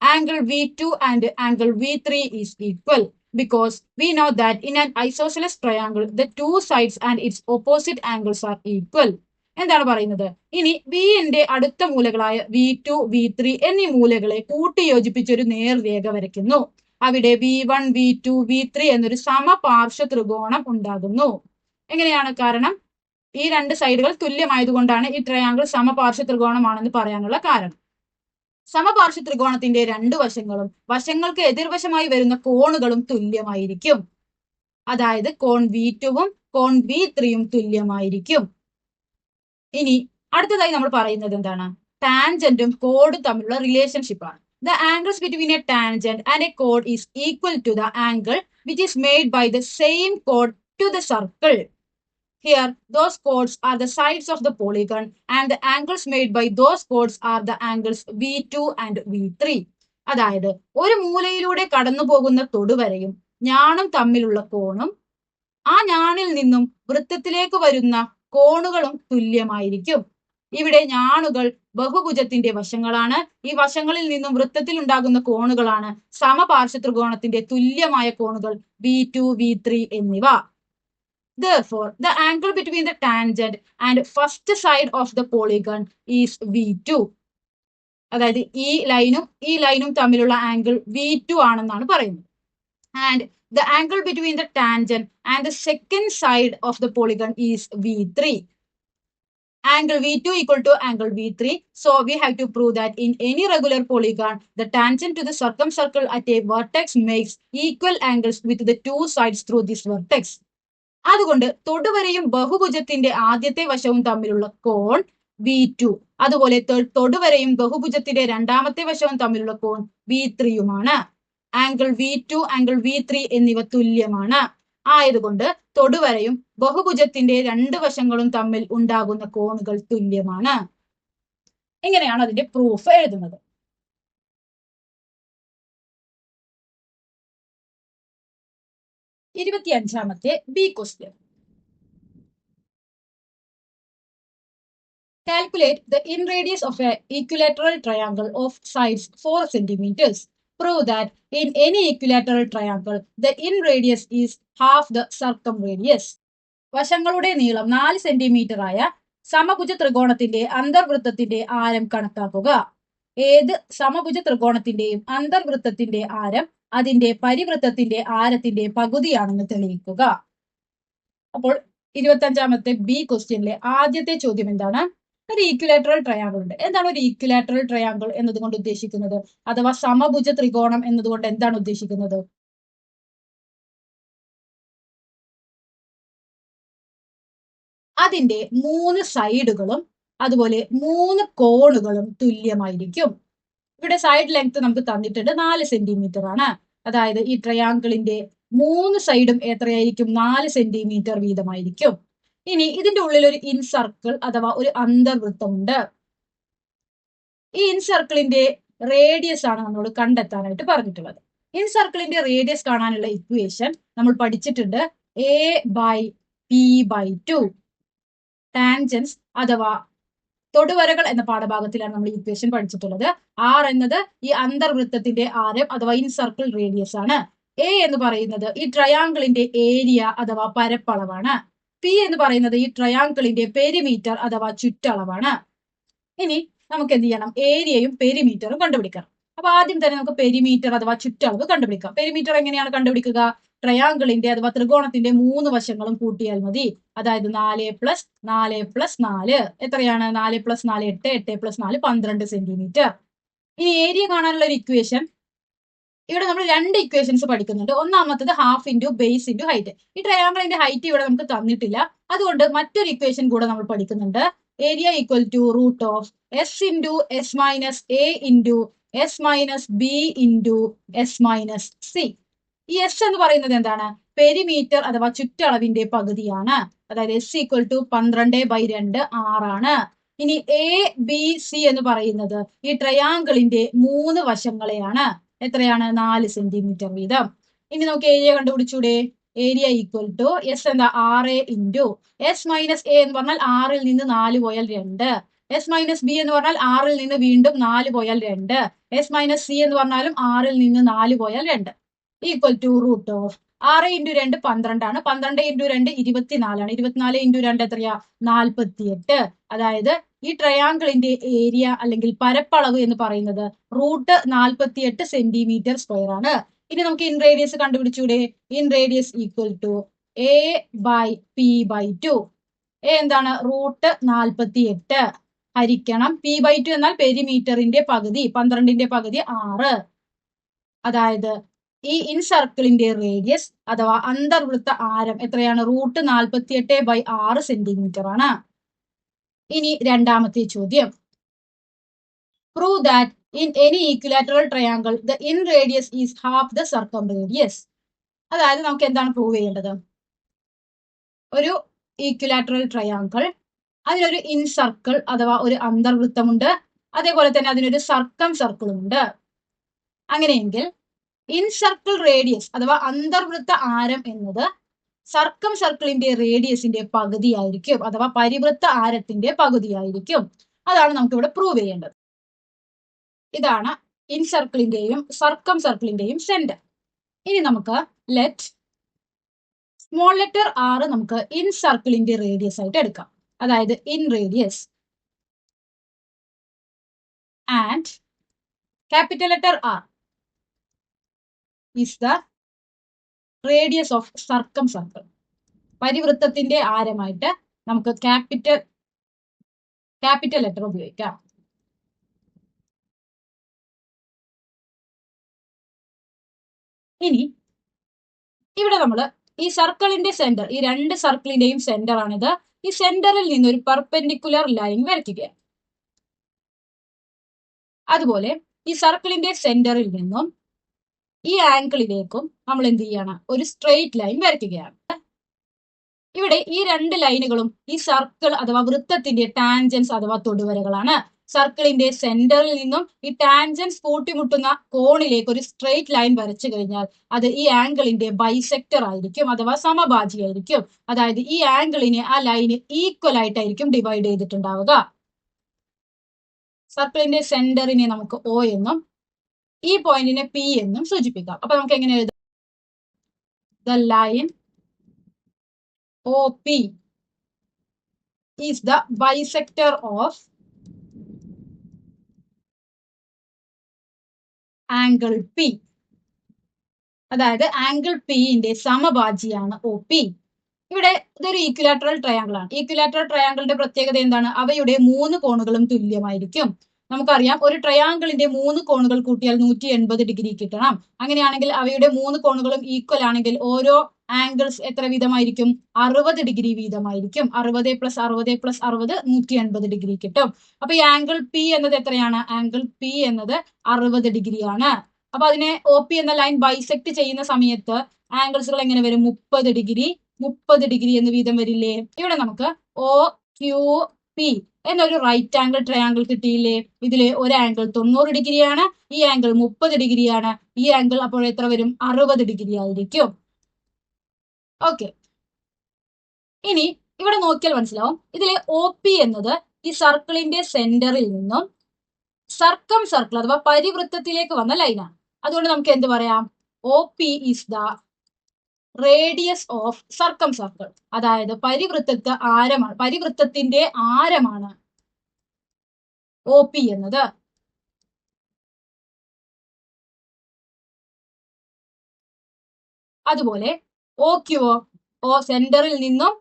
Angle V2 and angle V3 is equal. Because we know that in an isosceles triangle, the 2 sides and its opposite angles are equal. എന്താണ് പറയുന്നത്? ഇനി വിന്റെ അടുത്ത മൂലകളായ V2, V3 എന്നീ മൂലകളെ കൂട്ടിയോജിപ്പിച്ച് ഒരു നേർരേഖ വരയ്ക്കുന്നു. അവിടെ V1, V2, V3 എന്നൊരു സമപാർശ്വ ത്രികോണം ഉണ്ടാകുന്നു. എങ്ങനെയാണ്? കാരണം ഈ രണ്ട് സൈഡുകൾ തുല്യമായതുകൊണ്ടാണ് ഈ ട്രയാങ്കിൾ സമപാർശ്വ ത്രികോണമാണെന്ന് പറയാനുള്ള കാരണം. സമപാർശ്വ ത്രികോണത്തിന്റെ രണ്ട് വശങ്ങളും വശങ്ങൾക്ക് എതിർവശമായി വരുന്ന കോണുകളും തുല്യമായിരിക്കും. അതായത് കോൺ V2ഉം കോൺ V3യും തുല്യമായിരിക്കും. ഇനി അടുത്തതായി നമ്മൾ പറയുന്നത് എന്താണ്? ടാൻജന്റും കോഡും തമ്മിലുള്ള റിലേഷൻഷിപ്പ് ആണ്. The angles between A tangent and A code is equal to the angle which is made by the same code to the circle. Here, those chords are the sides of the polygon and the angles made by those chords are the angles V2 and V3. അതായത് ഒരു മൂലയിലൂടെ കടന്നു പോകുന്ന തൊടുവരയും ഞാണും തമ്മിലുള്ള കോണും ആ ഞാണിൽ നിന്നും വൃത്തത്തിലേക്ക് വരുന്ന കോണുകളും തുല്യമായിരിക്കും. ഇവിടെ ഞാണുകൾ ബഹുഭുജത്തിന്റെ വശങ്ങളാണ്. ഈ വശങ്ങളിൽ നിന്നും വൃത്തത്തിൽ ഉണ്ടാകുന്ന കോണുകളാണ് സമപാർശ്വ ത്രികോണത്തിന്റെ തുല്യമായ കോണുകൾ V2, V3 എന്നിവ. Therefore, the angle between the tangent and first side of the polygon is V2. അതായത് ഈ ലൈനും തമ്മിലുള്ള ആംഗിൾ V2 ആണെന്നാണ് പറയുന്നത്. And the angle between the tangent and the second side of the polygon is V3. Angle V2 equal to angle V3. So we have to prove that in any regular polygon, the tangent to the circumcircle at a vertex makes equal angles with the two sides through this vertex. അതുകൊണ്ട് തൊടുവരയും ബഹുഭുജത്തിന്റെ ആദ്യത്തെ വശവും തമ്മിലുള്ള കോൺ V2, അതുപോലെ തൊടുവരയും ബഹുഭുജത്തിന്റെ രണ്ടാമത്തെ വശവും തമ്മിലുള്ള കോൺ V3യുമാണ്. ആംഗിൾ V2, ആംഗിൾ V3 എന്നിവ തുല്യമാണ്. ആയതുകൊണ്ട് തൊടുവരയും ബഹുഭുജത്തിന്റെ രണ്ട് വശങ്ങളും തമ്മിൽ ഉണ്ടാകുന്ന കോണുകൾ തുല്യമാണ്. എങ്ങനെയാണ് അതിന്റെ പ്രൂഫ് എഴുതുന്നത്? 25ാമത്തെ B question. Calculate the inradius of an equilateral triangle of sides 4 centimeters. Prove that in any equilateral triangle, the inradius is half the circumradius. വശങ്ങളുടെ നീളം 4 സെന്റിമീറ്റർ ആയ സമഭുജ ത്രികോണത്തിന്റെ അന്തർവൃത്തത്തിന്റെ ആരം കണക്കാക്കുക. ഏത് സമഭുജ ത്രികോണത്തിന്റെയും അന്തർവൃത്തത്തിന്റെ ആരം അതിന്റെ പരിവൃത്തത്തിന്റെ ആരത്തിന്റെ പകുതിയാണെന്ന് തെളിയിക്കുക. അപ്പോൾ 25ാമത്തെ ബി ക്വസ്റ്റ്യനിലെ ആദ്യത്തെ ചോദ്യം എന്താണ്? ഒരു ഈക്വിലാറ്ററൽ ട്രയാങ്കിൾ ഉണ്ട്. എന്താണ് ഒരു ഈക്വിലാറ്ററൽ ട്രയാങ്കിൾ എന്നതുകൊണ്ട് ഉദ്ദേശിക്കുന്നത്? അഥവാ സമഭുജ ത്രികോണം എന്നതുകൊണ്ട് എന്താണ് ഉദ്ദേശിക്കുന്നത്? അതിന്റെ 3 സൈഡുകളും അതുപോലെ 3 കോണുകളും തുല്യമായിരിക്കും. ഇവിടെ സൈഡ് ലെങ്ത് നമുക്ക് തന്നിട്ടുണ്ട് 4 സെന്റിമീറ്റർ ആണ്. അതായത് ഈ ട്രയാങ്കിളിന്റെ 3 സൈഡും എത്രയായിരിക്കും? 4 സെന്റിമീറ്റർ വീതമായിരിക്കും. ഇനി ഇതിന്റെ ഉള്ളിൽ ഒരു ഇൻസർക്കിൾ അഥവാ ഒരു അന്തർവൃത്തമുണ്ട്. ഈ ഇൻസർക്കിളിന്റെ റേഡിയസ് ആണ് നമ്മളോട് കണ്ടെത്താനായിട്ട് പറഞ്ഞിട്ടുള്ളത്. ഇൻസർക്കിളിന്റെ റേഡിയസ് കാണാനുള്ള ഇക്വേഷൻ നമ്മൾ പഠിച്ചിട്ടുണ്ട്. A/P/2. ടാൻജൻസ് അഥവാ തൊടുവരകൾ എന്ന പാഠഭാഗത്തിലാണ് നമ്മൾ ഇക്വേഷൻ പഠിച്ചിട്ടുള്ളത്. R എന്നത് ഈ അന്തർവൃത്തത്തിന്റെ ആരം അഥവാ ഇൻസർക്കിൾ റേഡിയസ് ആണ്. A എന്ന് പറയുന്നത് ഈ ട്രയാങ്കിളിന്റെ ഏരിയ അഥവാ പരപ്പളവാണ്. P എന്ന് പറയുന്നത് ഈ ട്രയാങ്കിളിന്റെ പെരിമീറ്റർ അഥവാ ചുറ്റളവാണ്. ഇനി നമുക്ക് എന്ത് ചെയ്യണം? ഏരിയയും പെരിമീറ്ററും കണ്ടുപിടിക്കണം. അപ്പൊ ആദ്യം തന്നെ നമുക്ക് പെരിമീറ്റർ അഥവാ ചുറ്റളവ് കണ്ടുപിടിക്കാം. പെരിമീറ്റർ എങ്ങനെയാണ് കണ്ടുപിടിക്കുക? ട്രയാങ്കിളിന്റെ അഥവാ ത്രികോണത്തിന്റെ 3 വശങ്ങളും കൂട്ടിയാൽ മതി. അതായത് 4 + 4 + 4 എത്രയാണ്? 4 + 4 8, 8 + 4 12 സെന്റിമീറ്റർ. ഇനി ഏരിയ കാണാനുള്ള ഒരു ഇക്വേഷൻ, ഇവിടെ നമ്മൾ 2 ഇക്വേഷൻസ് പഠിക്കുന്നുണ്ട്. ഒന്നാമത്തത് half into base into height. ഈ ട്രയാങ്കിളിന്റെ ഹൈറ്റ് ഇവിടെ നമുക്ക് തന്നിട്ടില്ല. അതുകൊണ്ട് മറ്റൊരു ഇക്വേഷൻ കൂടെ നമ്മൾ പഠിക്കുന്നുണ്ട്. Area equal to root of S into S minus A into S minus B into S minus C. ഈ എസ് എന്ന് പറയുന്നത് എന്താണ്? പെരിമീറ്റർ അഥവാ ചുറ്റളവിന്റെ പകുതിയാണ്. അതായത് S ഈക്വൽ ടു 12/2 6 ഇനി ABC എന്ന് പറയുന്നത് ഈ ട്രയാങ്കിളിന്റെ 3 വശങ്ങളെയാണ്. എത്രയാണ്? 4 സെന്റിമീറ്റർ വീതം. ഇനി നമുക്ക് ഏരിയ കണ്ടുപിടിച്ചൂടെ? ഏരിയ ഈക്വൽ ടു S എന്താ? 6 ഇൻറ്റു S മൈനസ് A എന്ന് പറഞ്ഞാൽ 6ൽ നിന്ന് 4 പോയാൽ 2. S മൈനസ് B എന്ന് പറഞ്ഞാൽ 6ൽ നിന്ന് വീണ്ടും 4 പോയാൽ 2. S മൈനസ് C എന്ന് പറഞ്ഞാലും 6ൽ നിന്ന് 4 പോയാൽ 2. Equal to root of 6 into 2 12ആണ്. 12 ഇൻറ്റു 2 24ആണ്. 24 ഇൻറ്റു 2 എത്രയാ? 48. അതായത് ഈ ട്രയാങ്കിളിന്റെ ഏരിയ അല്ലെങ്കിൽ പരപ്പളവ് എന്ന് പറയുന്നത് √48 സെന്റിമീറ്റർ സ്ക്വയർ ആണ്. ഇനി നമുക്ക് ഇൻ റേഡിയസ് കണ്ടുപിടിച്ചൂടെ? Inradius equal to a/p/2. A എന്താണ്? √48 ഹരിക്കണം p/2 എന്നാൽ പെരിമീറ്ററിന്റെ പകുതി, 12ന്റെ പകുതി 6. അതായത് ഈ ഇൻ സർക്കിളിന്റെ റേഡിയസ് അഥവാ അന്തർവൃത്ത ആരം എത്രയാണ്? √48/6 സെന്റിമീറ്റർ ആണ്. ഇനി രണ്ടാമത്തെ ചോദ്യം, prove that in any equilateral triangle the inradius is half the circumradius. അതായത് നമുക്ക് എന്താണ് പ്രൂവ് ചെയ്യേണ്ടത്? ഒരു ഈക്വിലാറ്ററൽ ട്രയാങ്കിൾ, അതിനൊരു ഇൻ സർക്കിൾ അഥവാ ഒരു അന്തർവൃത്തമുണ്ട്, അതേപോലെ തന്നെ അതിനൊരു സർക്കം സർക്കിളും ഉണ്ട്. അങ്ങനെയെങ്കിൽ ഇൻ സർക്കിൾ റേഡിയസ് അഥവാ അന്തർവൃത്ത ആരം എന്നത് സർക്കം സർക്കിളിന്റെ റേഡിയസിന്റെ പകുതിയായിരിക്കും, അഥവാ പരിവൃത്ത ആരത്തിന്റെ പകുതിയായിരിക്കും. അതാണ് നമുക്കിവിടെ പ്രൂവ് ചെയ്യേണ്ടത്. ഇതാണ് ഇൻ സർക്കിളിന്റെയും സർക്കം സർക്കിളിന്റെയും സെന്റർ. ഇനി നമുക്ക് ലെറ്റ് സ്മോൾ ലെറ്റർ r നമുക്ക് ഇൻ സർക്കിളിന്റെ റേഡിയസ് ആയിട്ട് എടുക്കാം. അതായത് in radius and capital letter r is the radius of circum circle. പരിവൃത്തത്തിന്റെ ആരമായിട്ട് നമുക്ക് ക്യാപിറ്റൽ ലെറ്റർ ഉപയോഗിക്കാം. ഇനി ഇവിടെ നമ്മൾ ഈ സർക്കിളിന്റെ സെന്റർ, ഈ രണ്ട് സർക്കിളിന്റെയും സെന്റർ ആണിത്. ഈ സെന്ററിൽ നിന്ന് ഒരു പെർപെൻഡിക്കുലർ ലൈൻ വരയ്ക്കുക. അതുപോലെ ഈ സർക്കിളിന്റെ സെന്ററിൽ നിന്നും ഈ ആംഗിളിലേക്കും നമ്മൾ എന്ത് ചെയ്യാണ്? ഒരു സ്ട്രെയിറ്റ് ലൈൻ വരയ്ക്കുകയാണ്. ഇവിടെ ഈ രണ്ട് ലൈനുകളും ഈ സർക്കിൾ അഥവാ വൃത്തത്തിന്റെ ടാൻജൻസ് അഥവാ തൊടുവരകളാണ്. സർക്കിളിന്റെ സെന്ററിൽ നിന്നും ഈ ടാൻജൻസ് കൂട്ടിമുട്ടുന്ന കോണിലേക്ക് ഒരു സ്ട്രെയിറ്റ് ലൈൻ വരച്ചു കഴിഞ്ഞാൽ അത് ഈ ആംഗിളിന്റെ ബൈസെക്ടർ ആയിരിക്കും, അഥവാ സമഭാജി ആയിരിക്കും. അതായത് ഈ ആംഗിളിനെ ആ ലൈന് ഈക്വൽ ആയിട്ടായിരിക്കും ഡിവൈഡ് ചെയ്തിട്ടുണ്ടാവുക. സർക്കിളിന്റെ സെന്ററിനെ നമുക്ക് O എന്നും ഈ പോയിന്റിനെ P എന്നും സൂചിപ്പിക്കാം. അപ്പൊ നമുക്ക് എങ്ങനെ എഴുതാം? The line OP is the bisector of angle P. അതായത് ആംഗിൾ Pന്റെ സമഭാജിയാണ് OP. ഇവിടെ ഇതൊരു ഈക്വിലാറ്ററൽ ട്രയാങ്കിൾ ആണ്. ഈക്വിലാറ്ററൽ ട്രയാങ്കിളിന്റെ പ്രത്യേകത എന്താണ്? അവയുടെ 3 കോണുകളും തുല്യമായിരിക്കും. നമുക്കറിയാം, ഒരു ട്രയാങ്കിളിന്റെ 3 കോണുകൾ കൂട്ടിയാൽ 180 ഡിഗ്രി കിട്ടണം. അങ്ങനെയാണെങ്കിൽ അവയുടെ 3 കോണുകളും ഈക്വൽ ആണെങ്കിൽ ഓരോ ആംഗിൾസ് എത്ര വീതമായിരിക്കും? 60 ഡിഗ്രി വീതമായിരിക്കും. 60 + 60 + 60 180 ഡിഗ്രി കിട്ടും. അപ്പൊ ഈ ആംഗിൾ P എന്നത് എത്രയാണ്? ആംഗിൾ P എന്നത് 60 ഡിഗ്രിയാണ്. അപ്പൊ അതിനെ OP എന്ന ലൈൻ ബൈസെക്ട് ചെയ്യുന്ന സമയത്ത് ആംഗിൾസുകൾ എങ്ങനെ വരും? 30 ഡിഗ്രി 30 ഡിഗ്രി എന്ന് വീതം വരില്ലേ? ഇവിടെ നമുക്ക് OQP എന്നൊരു റൈറ്റ് ആംഗിൾ ട്രയാങ്കിൾ കിട്ടിയില്ലേ? ഇതില് ഒരു ആംഗിൾ 90 ഡിഗ്രിയാണ്, ഈ ആംഗിൾ 30 ഡിഗ്രിയാണ്, ഈ ആംഗിൾ അപ്പോൾ എത്ര വരും? 60 ഡിഗ്രി ആയിരിക്കും. ഓക്കെ, ഇനി ഇവിടെ നോക്കിയാൽ മനസ്സിലാവും, ഇതിലെ OP എന്നത് ഈ സർക്കിളിന്റെ സെന്ററിൽ നിന്നും സർക്കം സർക്കിൾ അഥവാ പരിവൃത്തത്തിലേക്ക് വന്ന ലൈനാണ്. അതുകൊണ്ട് നമുക്ക് എന്ത് പറയാം? OP is the radius of circumcircle. അതായത് പരിവൃത്തത്തിന്റെ ആരമാണ് OP എന്നത്. അതുപോലെ OQ സെന്ററിൽ നിന്നും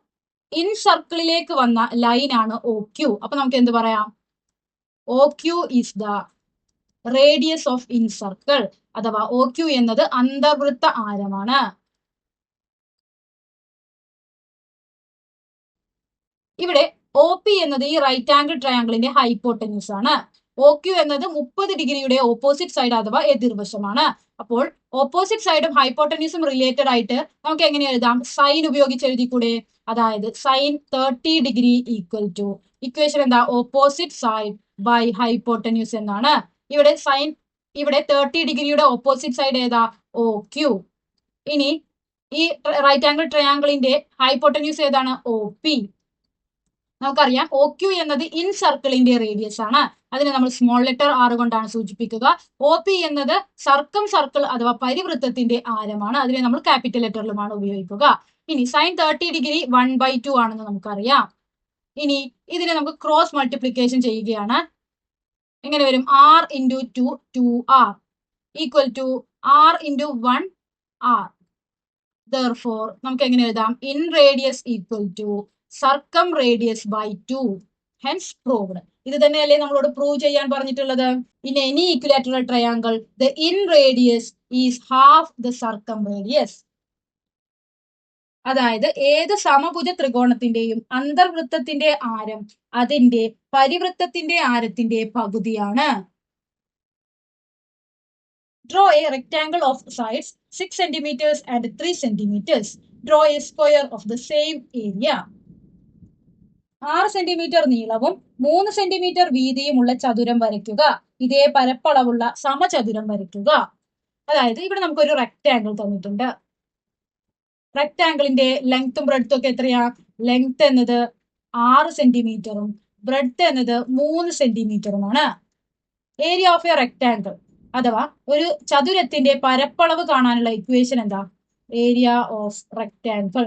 ഇൻ സർക്കിളിലേക്ക് വന്ന ലൈനാണ് OQ. അപ്പൊ നമുക്ക് എന്ത് പറയാം? OQ is the radius of in circle, അഥവാ OQ എന്നത് അന്തർവൃത്ത ആരമാണ്. ഇവിടെ OP എന്നത് ഈ റൈറ്റ് ആംഗിൾ ട്രയാങ്കിളിന്റെ ഹൈപ്പോട്ടന്യൂസ് ആണ്. OQ എന്നത് 30 ഡിഗ്രിയുടെ ഓപ്പോസിറ്റ് സൈഡ് അഥവാ എതിർവശമാണ്. അപ്പോൾ ഓപ്പോസിറ്റ് സൈഡും ഹൈപ്പോട്ടന്യൂസും റിലേറ്റഡ് ആയിട്ട് നമുക്ക് എങ്ങനെ എഴുതാം? സൈൻ ഉപയോഗിച്ച് എഴുതിക്കൂടെ? അതായത് sine 30 degree equal to equation എന്താ? ഓപ്പോസിറ്റ് സൈഡ് ബൈ ഹൈപ്പോട്ടന്യൂസ് എന്നാണ്. ഇവിടെ 30 ഡിഗ്രിയുടെ ഓപ്പോസിറ്റ് സൈഡ് ഏതാ? OQ. ഇനി ഈ റൈറ്റ് ആംഗിൾ ട്രയാങ്കിളിന്റെ ഹൈപ്പോട്ടന്യൂസ് ഏതാണ്? OP. നമുക്കറിയാം OQ എന്നത് ഇൻ സർക്കിളിന്റെ റേഡിയസ് ആണ്. അതിനെ നമ്മൾ സ്മോൾ ലെറ്റർ ആർ കൊണ്ടാണ് സൂചിപ്പിക്കുക. ഒ പി എന്നത് സർക്കം സർക്കിൾ അഥവാ പരിവൃത്തത്തിന്റെ ആരമാണ്. അതിനെ നമ്മൾ ക്യാപിറ്റൽ ലെറ്ററിലുമാണ് ഉപയോഗിക്കുക. ഇനി സൈൻ 30° 1/2 ആണെന്ന് നമുക്കറിയാം. ഇനി ഇതിനെ നമുക്ക് ക്രോസ് മൾട്ടിപ്ലിക്കേഷൻ ചെയ്യുകയാണ്. എങ്ങനെ വരും? R into 2 2r equal to R into 1 r. Therefore നമുക്ക് എങ്ങനെ എഴുതാം? Inradius equal to circumradius by 2. Hence proved. ഇത് തന്നെയല്ലേ നമ്മളോട് പ്രൂവ് ചെയ്യാൻ പറഞ്ഞിട്ടുള്ളത്? In any equilateral triangle the inradius is half the circumradius. അതായത് ഏത് സമഭുജ ത്രികോണത്തിന്റെയും അന്തർവൃത്തത്തിന്റെ ആരം അതിന്റെ പരിവൃത്തത്തിന്റെ ആരത്തിന്റെ പകുതിയാണ്. Draw a rectangle of sides 6 centimeters and 3 centimeters. Draw a square of the same area. 6 centimetre നീളവും 3 സെന്റിമീറ്റർ വീതിയുമുള്ള ചതുരം വരയ്ക്കുക. ഇതേ പരപ്പളവുള്ള സമചതുരം വരയ്ക്കുക. അതായത് ഇവിടെ നമുക്കൊരു റെക്ടാങ്കിൾ തന്നിട്ടുണ്ട്. റെക്ടാങ്കിളിന്റെ ലെങ്ത്തും ബ്രെഡ്ത്തും ഒക്കെ എത്രയാ? ലെങ്ത് എന്നത് 6 സെന്റിമീറ്ററും ബ്രെഡ്ത്ത് എന്നത് 3 സെന്റിമീറ്ററുമാണ്. ഏരിയ ഓഫ് എ റെക്ടാങ്കിൾ അഥവാ ഒരു ചതുരത്തിന്റെ പരപ്പളവ് കാണാനുള്ള ഇക്വേഷൻ എന്താ? Area of rectangle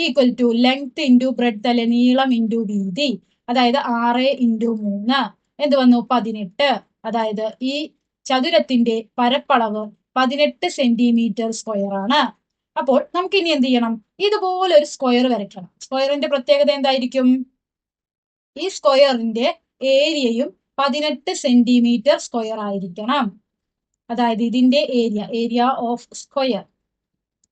equal to length into breadth, അല്ലെ നീളം ഇൻറ്റു വീതി. അതായത് 6 ഇൻറ്റു 3 എന്ത് വന്നു? 18. അതായത് ഈ ചതുരത്തിന്റെ പരപ്പളവ് 18 സെന്റിമീറ്റർ സ്ക്വയർ ആണ്. അപ്പോൾ നമുക്ക് ഇനി എന്ത് ചെയ്യണം? ഇതുപോലെ ഒരു സ്ക്വയർ വരയ്ക്കണം. സ്ക്വയറിന്റെ പ്രത്യേകത എന്തായിരിക്കും? ഈ സ്ക്വയറിന്റെ ഏരിയയും 18 സെന്റിമീറ്റർ സ്ക്വയർ ആയിരിക്കണം. അതായത് ഇതിന്റെ ഏരിയ ഓഫ് സ്ക്വയർ,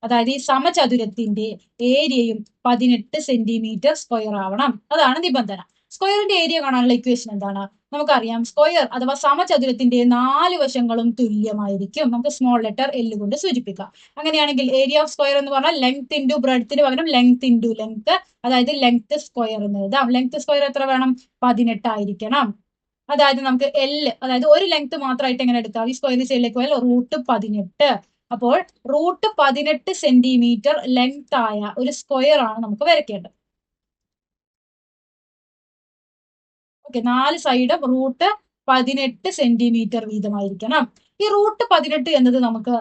അതായത് ഈ സമചതുരത്തിന്റെ ഏരിയയും 18 സെന്റിമീറ്റർ സ്ക്വയർ ആവണം. അതാണ് നിബന്ധന. സ്ക്വയറിന്റെ ഏരിയ കാണാനുള്ള ഇക്വേഷൻ എന്താണ്? നമുക്കറിയാം. സ്ക്വയർ അഥവാ സമചതുരത്തിന്റെ 4 വശങ്ങളും തുല്യമായിരിക്കും. നമുക്ക് സ്മോൾ ലെറ്റർ എൽ കൊണ്ട് സൂചിപ്പിക്കാം. അങ്ങനെയാണെങ്കിൽ ഏരിയ ഓഫ് സ്ക്വയർ എന്ന് പറഞ്ഞാൽ ലെങ്ത് ഇൻറ്റു ബ്രെഡ്ത്തിന് പകരം ലെങ്ത് ഇൻറ്റു ലെങ്ത്, അതായത് ലെങ്ത് സ്ക്വയർ എന്ന് എഴുതാം. ലെങ്ത് സ്ക്വയർ എത്ര വേണം? 18 ആയിരിക്കണം. അതായത് നമുക്ക് എൽ, അതായത് ഒരു ലെങ്ത് മാത്രമായിട്ട് എങ്ങനെ എടുക്കാം? ഈ സ്ക്വയറിന്റെ സൈഡിലേക്ക് പോയാൽ √18. അപ്പോൾ √18 സെന്റിമീറ്റർ ലെങ്ത് ആയ ഒരു സ്ക്വയർ ആണ് നമുക്ക് വരയ്ക്കേണ്ടത്. ഓക്കെ, 4 സൈഡും √18 സെന്റിമീറ്റർ വീതമായിരിക്കണം. ഈ √18 എന്നത് നമുക്ക്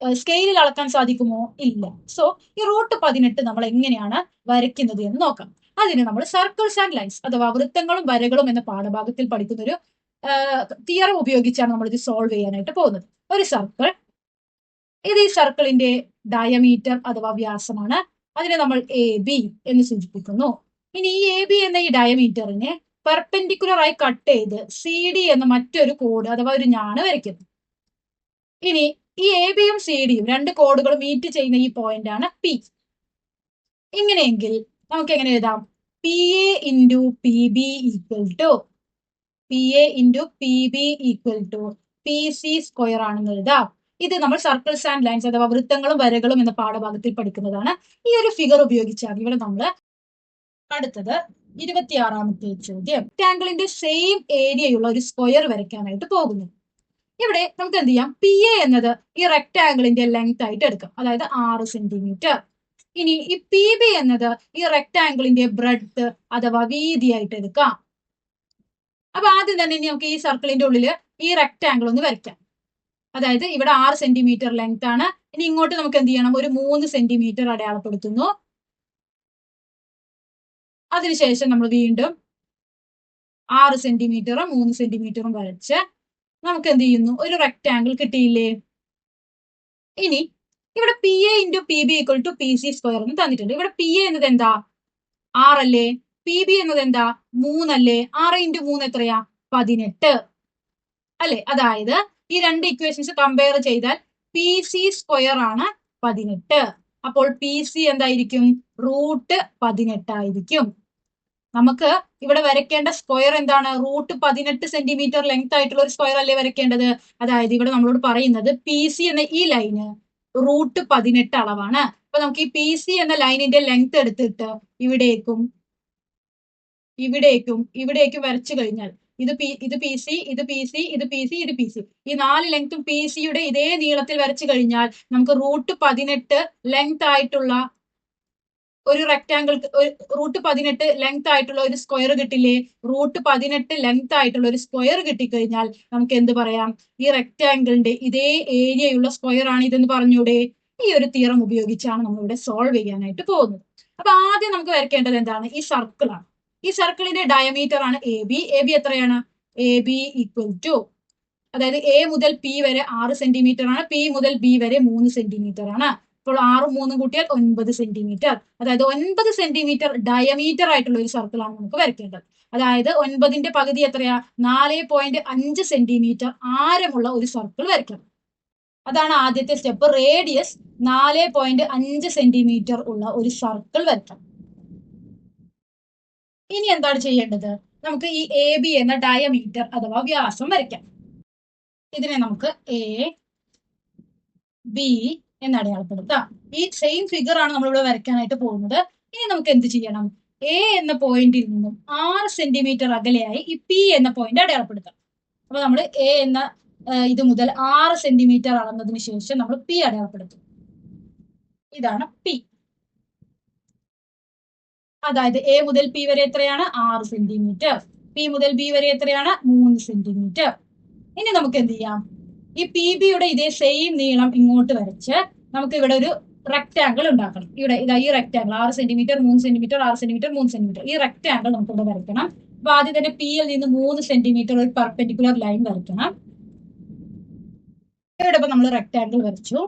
സ്കെയിലിൽ അളക്കാൻ സാധിക്കുമോ? ഇല്ല. സോ ഈ √18 നമ്മൾ എങ്ങനെയാണ് വരയ്ക്കുന്നത് എന്ന് നോക്കാം. അതിന് നമ്മൾ സർക്കിൾസ് ആൻഡ് ലൈൻസ് അഥവാ വൃത്തങ്ങളും വരകളും എന്ന പാഠഭാഗത്തിൽ പഠിക്കുന്ന ഒരു തിയറം ഉപയോഗിച്ചാണ് നമ്മൾ ഇത് സോൾവ് ചെയ്യാനായിട്ട് പോകുന്നത്. ഒരു സർക്കിൾ, ഇത് ഈ സർക്കിളിന്റെ ഡയമീറ്റർ അഥവാ വ്യാസമാണ്. അതിനെ നമ്മൾ AB എന്ന് സൂചിപ്പിക്കുന്നു. ഇനി ഈ AB എന്ന ഈ ഡയമീറ്ററിനെ പെർപെൻഡിക്കുലർ ആയി കട്ട് ചെയ്ത് CD എന്ന മറ്റൊരു കോഡ് അഥവാ ഒരു ഞാണ് വരയ്ക്കുന്നു. ഇനി ഈ ABയും CDയും രണ്ട് കോഡുകളും മീറ്റ് ചെയ്യുന്ന ഈ പോയിന്റ് ആണ് P. ഇങ്ങനെയെങ്കിൽ നമുക്ക് എങ്ങനെ എഴുതാം? PA into PB equal to PC square ആണെന്ന് എഴുതാം. ഇത് നമ്മൾ സർക്കിൾസ് ആൻഡ് ലൈൻസ് അഥവാ വൃത്തങ്ങളും വരകളും എന്ന പാഠഭാഗത്തിൽ പഠിക്കുന്നതാണ്. ഈ ഒരു ഫിഗർ ഉപയോഗിച്ചാണ് ഇവിടെ നമ്മൾ അടുത്തത് 26ാമത്തെ ചോദ്യം. റെക്ടാങ്കിളിന്റെ സെയിം ഏരിയയുള്ള ഒരു സ്ക്വയർ വരയ്ക്കാനായിട്ട് പോകുന്നു. ഇവിടെ നമുക്ക് എന്ത് ചെയ്യാം? PA എന്നത് ഈ റെക്ടാങ്കിളിന്റെ ലെങ്ത് ആയിട്ട് എടുക്കാം, അതായത് 6 സെന്റിമീറ്റർ. ഇനി ഈ PB എന്നത് ഈ റെക്ടാങ്കിളിന്റെ ബ്രെഡ്ത്ത് അഥവാ വീതിയായിട്ട് എടുക്കാം. അപ്പൊ ആദ്യം തന്നെ ഇനി നമുക്ക് ഈ സർക്കിളിന്റെ ഉള്ളില് ഈ റെക്ടാങ്കിൾ ഒന്ന് വരയ്ക്കാം. അതായത് ഇവിടെ 6 സെന്റിമീറ്റർ ലെങ്ത് ആണ്. ഇനി ഇങ്ങോട്ട് നമുക്ക് എന്ത് ചെയ്യണം? ഒരു 3 സെന്റിമീറ്റർ അടയാളപ്പെടുത്തുന്നു. അതിനുശേഷം നമ്മൾ വീണ്ടും 6 സെന്റിമീറ്ററും 3 സെന്റിമീറ്ററും വരച്ച് നമുക്ക് എന്ത് ചെയ്യുന്നു? ഒരു റെക്ടാങ്കിൾ കിട്ടിയില്ലേ? ഇനി ഇവിടെ PA into PB equal to PC square എന്ന് തന്നിട്ടുണ്ട്. ഇവിടെ PA എന്നത് എന്താ? 6 അല്ലേ? PB എന്നത് എന്താ? 3 അല്ലേ? 6 ഇൻറ്റു 3 എത്രയാ? 18 അല്ലെ? അതായത് ഈ രണ്ട് ഇക്വേഷൻസ് കമ്പയർ ചെയ്താൽ PC സ്ക്വയർ ആണ് 18. അപ്പോൾ PC എന്തായിരിക്കും? √18 ആയിരിക്കും. നമുക്ക് ഇവിടെ വരയ്ക്കേണ്ട സ്ക്വയർ എന്താണ്? √18 സെന്റിമീറ്റർ ലെങ്ത് ആയിട്ടുള്ള ഒരു സ്ക്വയർ അല്ലേ വരയ്ക്കേണ്ടത്? അതായത് ഇവിടെ നമ്മളോട് പറയുന്നത് PC എന്ന ഈ ലൈന് √18 അളവാണ്. അപ്പൊ നമുക്ക് ഈ PC എന്ന ലൈനിന്റെ ലെങ്ത് എടുത്തിട്ട് ഇവിടേക്കും വരച്ചു കഴിഞ്ഞാൽ ഇത് PC, ഇത് PC, ഇത് PC, ഇത് PC, ഈ 4 ലെങ്ത്തും PC-യുടെ ഇതേ നീളത്തിൽ വരച്ചു കഴിഞ്ഞാൽ നമുക്ക് √18 ലെങ്ത് ആയിട്ടുള്ള ഒരു റെക്ടാങ്കിൾക്ക് √18 ലെങ്ത് ആയിട്ടുള്ള ഒരു സ്ക്വയർ കിട്ടില്ലേ? √18 ലെങ്ത് ആയിട്ടുള്ള ഒരു സ്ക്വയർ കിട്ടിക്കഴിഞ്ഞാൽ നമുക്ക് എന്ത് പറയാം? ഈ റെക്ടാങ്കിളിന്റെ ഇതേ ഏരിയയുള്ള സ്ക്വയർ ആണ് ഇതെന്ന് പറഞ്ഞൂടെ? ഈ ഒരു തിയറം ഉപയോഗിച്ചാണ് നമ്മൾ ഇവിടെ സോൾവ് ചെയ്യാനായിട്ട് പോകുന്നത്. അപ്പൊ ആദ്യം നമുക്ക് വരയ്ക്കേണ്ടത് എന്താണ്? ഈ സർക്കിൾ ആണ്. ഈ സർക്കിളിന്റെ ഡയമീറ്റർ ആണ് എ ബി. എ ബി എത്രയാണ്? എ ബി ഈക്വൽ ടു, അതായത് എ മുതൽ പി വരെ 6 സെന്റിമീറ്റർ ആണ്, പി മുതൽ ബി വരെ 3 സെന്റിമീറ്റർ ആണ്. അപ്പോൾ 6ഉം 3ഉം കൂട്ടിയാൽ 9 സെന്റിമീറ്റർ. അതായത് 9 സെന്റിമീറ്റർ ഡയമീറ്റർ ആയിട്ടുള്ള ഒരു സർക്കിൾ ആണ് നമുക്ക് വരയ്ക്കേണ്ടത്. അതായത് 9ന്റെ പകുതി എത്രയാ? 4.5 സെന്റിമീറ്റർ ആരമുള്ള ഒരു സർക്കിൾ വരയ്ക്കണം. അതാണ് ആദ്യത്തെ സ്റ്റെപ്പ്. റേഡിയസ് 4.5 സെന്റിമീറ്റർ ഉള്ള ഒരു സർക്കിൾ വരയ്ക്കണം. ഇനി എന്താണ് ചെയ്യേണ്ടത്? നമുക്ക് ഈ എ ബി എന്ന ഡയമീറ്റർ അഥവാ വ്യാസം വരയ്ക്കാം. ഇതിനെ നമുക്ക് എ ബി എന്ന് അടയാളപ്പെടുത്താം. ഈ സെയിം ഫിഗർ ആണ് നമ്മളിവിടെ വരയ്ക്കാനായിട്ട് പോകുന്നത്. ഇനി നമുക്ക് എന്ത് ചെയ്യണം? എ എന്ന പോയിന്റിൽ നിന്നും 6 സെന്റിമീറ്റർ അകലെയായി ഈ പി എന്ന പോയിന്റ് അടയാളപ്പെടുത്താം. അപ്പൊ നമ്മൾ എ എന്ന ഇത് മുതൽ 6 സെന്റിമീറ്റർ അളന്നതിന് ശേഷം നമ്മൾ പി അടയാളപ്പെടുത്തും. ഇതാണ് പി. അതായത് എ മുതൽ പി വരെ എത്രയാണ്? 6 സെന്റിമീറ്റർ. പി മുതൽ ബി വരെ എത്രയാണ്? 3 സെന്റിമീറ്റർ. ഇനി നമുക്ക് എന്ത് ചെയ്യാം? ഈ പി ബിയുടെ ഇതേ സെയിം നീളം ഇങ്ങോട്ട് വരച്ച് നമുക്ക് ഇവിടെ ഒരു റെക്ടാങ്കിൾ ഉണ്ടാക്കണം. ഇവിടെ ഇതാ ഈ rectangle 6 centimetre 3 centimetre 6 centimetre 3 centimetre ഈ റെക്ടാങ്കിൾ നമുക്ക് ഇവിടെ വരയ്ക്കണം. അപ്പൊ ആദ്യം തന്നെ പിയിൽ നിന്ന് 3 സെന്റിമീറ്റർ ഒരു പെർപെൻഡിക്കുലർ ലൈൻ വരയ്ക്കണം. ഇവിടെ ഇപ്പൊ നമ്മൾ റെക്ടാങ്കിൾ വരച്ചു.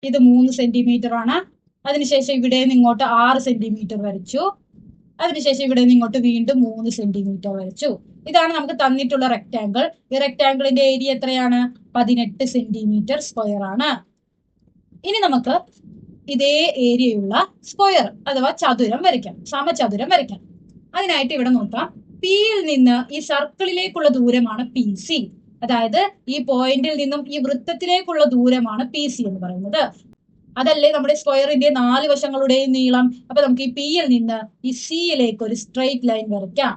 ഇത് 3 സെന്റിമീറ്റർ ആണ്. അതിനുശേഷം ഇവിടെ നിന്ന് ഇങ്ങോട്ട് 6 സെന്റിമീറ്റർ വരച്ചു. അതിനുശേഷം ഇവിടെ നിന്ന് ഇങ്ങോട്ട് വീണ്ടും 3 സെന്റിമീറ്റർ വരച്ചു. ഇതാണ് നമുക്ക് തന്നിട്ടുള്ള റെക്ടാങ്കിൾ. ഈ റെക്ടാങ്കിളിന്റെ ഏരിയ എത്രയാണ്? 18 സെന്റിമീറ്റർ സ്ക്വയർ ആണ്. ഇനി നമുക്ക് ഇതേ ഏരിയയുള്ള സ്ക്വയർ അഥവാ ചതുരം വരയ്ക്കാം, സമചതുരം വരയ്ക്കാം. അതിനായിട്ട് ഇവിടെ നോക്കാം. പിയിൽ നിന്ന് ഈ സർക്കിളിലേക്കുള്ള ദൂരമാണ് പി സി. അതായത് ഈ പോയിന്റിൽ നിന്നും ഈ വൃത്തത്തിലേക്കുള്ള ദൂരമാണ് പി സി എന്ന് പറയുന്നത്. അതല്ലേ നമ്മുടെ സ്ക്വയറിന്റെ 4 വശങ്ങളുടെയും നീളം. അപ്പൊ നമുക്ക് ഈ പിയിൽ നിന്ന് ഈ സിയിലേക്ക് ഒരു സ്ട്രെയിറ്റ് ലൈൻ വരയ്ക്കാം.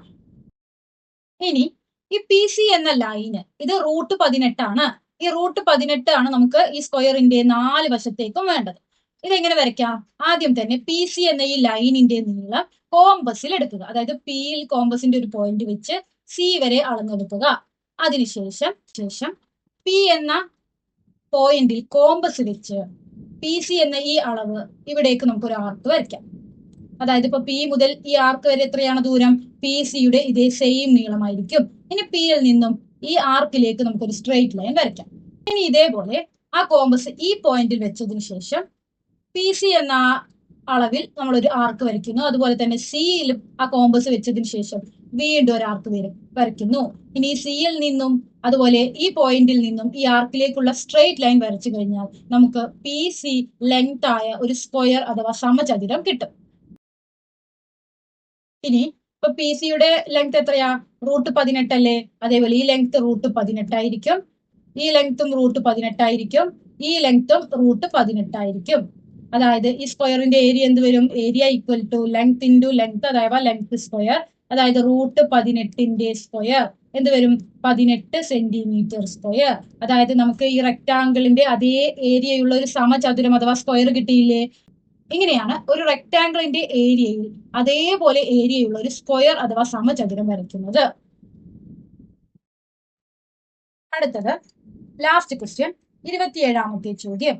ഇനി ഈ പി സി എന്ന ലൈന് ഇത് √18 ആണ്. ഈ √18 ആണ് നമുക്ക് ഈ സ്ക്വയറിന്റെ 4 വശത്തേക്കും വേണ്ടത്. ഇതെങ്ങനെ വരയ്ക്കാം? ആദ്യം തന്നെ പി സി എന്ന ഈ ലൈനിന്റെ നീളം കോമ്പസിൽ എടുക്കുക. അതായത് പിയിൽ കോമ്പസിന്റെ ഒരു പോയിന്റ് വെച്ച് സി വരെ അളന്നെടുക്കുക. അതിനുശേഷം പി എന്ന പോയിന്റിൽ കോമ്പസ് വെച്ച് പി സി എന്ന ഈ അളവ് ഇവിടേക്ക് നമുക്ക് ഒരു ആർക്ക് വരയ്ക്കാം. അതായത് ഇപ്പൊ പി മുതൽ ഈ ആർക്ക് വരെ എത്രയാണ് ദൂരം? പി സിയുടെ ഇതേ സെയിം നീളമായിരിക്കും. ഇനി പിയിൽ നിന്നും ഈ ആർക്കിലേക്ക് നമുക്കൊരു സ്ട്രെയിറ്റ് ലൈൻ വരയ്ക്കാം. ഇനി ഇതേപോലെ ആ കോമ്പസ് ഈ പോയിന്റിൽ വെച്ചതിന് ശേഷം പി സി എന്ന അളവിൽ നമ്മൾ ഒരു ആർക്ക് വരയ്ക്കുന്നു. അതുപോലെ തന്നെ സിയിലും ആ കോമ്പസ് വെച്ചതിന് ശേഷം വീണ്ടും ഒരു ആർക്ക് വരയ്ക്കുന്നു. ഇനി സിയിൽ നിന്നും അതുപോലെ ഈ പോയിന്റിൽ നിന്നും ഈ ആർക്കിലേക്കുള്ള സ്ട്രെയിറ്റ് ലൈൻ വരച്ചു കഴിഞ്ഞാൽ നമുക്ക് പി സി ലെങ്ത് ആയ ഒരു സ്ക്വയർ അഥവാ സമചതുരം കിട്ടും. ഇനി ഇപ്പൊ പി സിയുടെ ലെങ്ത് എത്രയാ? √18 അല്ലേ? അതേപോലെ ഈ ലെങ്ത് √18 ആയിരിക്കും. ഈ ലെങ്ത്തും √18 ആയിരിക്കും. ഈ ലെങ്ത്തും √18 ആയിരിക്കും. അതായത് ഈ സ്ക്വയറിന്റെ ഏരിയ എന്ത് വരും? Area equal to length into length, അതായത് ലെങ്ത് സ്ക്വയർ. അതായത് √18ന്റെ സ്ക്വയർ എന്ത് വരും? 18 സെന്റിമീറ്റർ സ്ക്വയർ. അതായത് നമുക്ക് ഈ റെക്ടാങ്കിളിന്റെ അതേ ഏരിയയുള്ള ഒരു സമചതുരം അഥവാ സ്ക്വയർ കിട്ടിയില്ലേ? ഇങ്ങനെയാണ് ഒരു റെക്ടാങ്കിളിന്റെ ഏരിയയിൽ അതേപോലെ ഏരിയയുള്ള ഒരു സ്ക്വയർ അഥവാ സമചതുരം വരയ്ക്കുന്നത്. അടുത്തത് ലാസ്റ്റ് ക്വസ്റ്റ്യൻ, 27ാമത്തെ ചോദ്യം.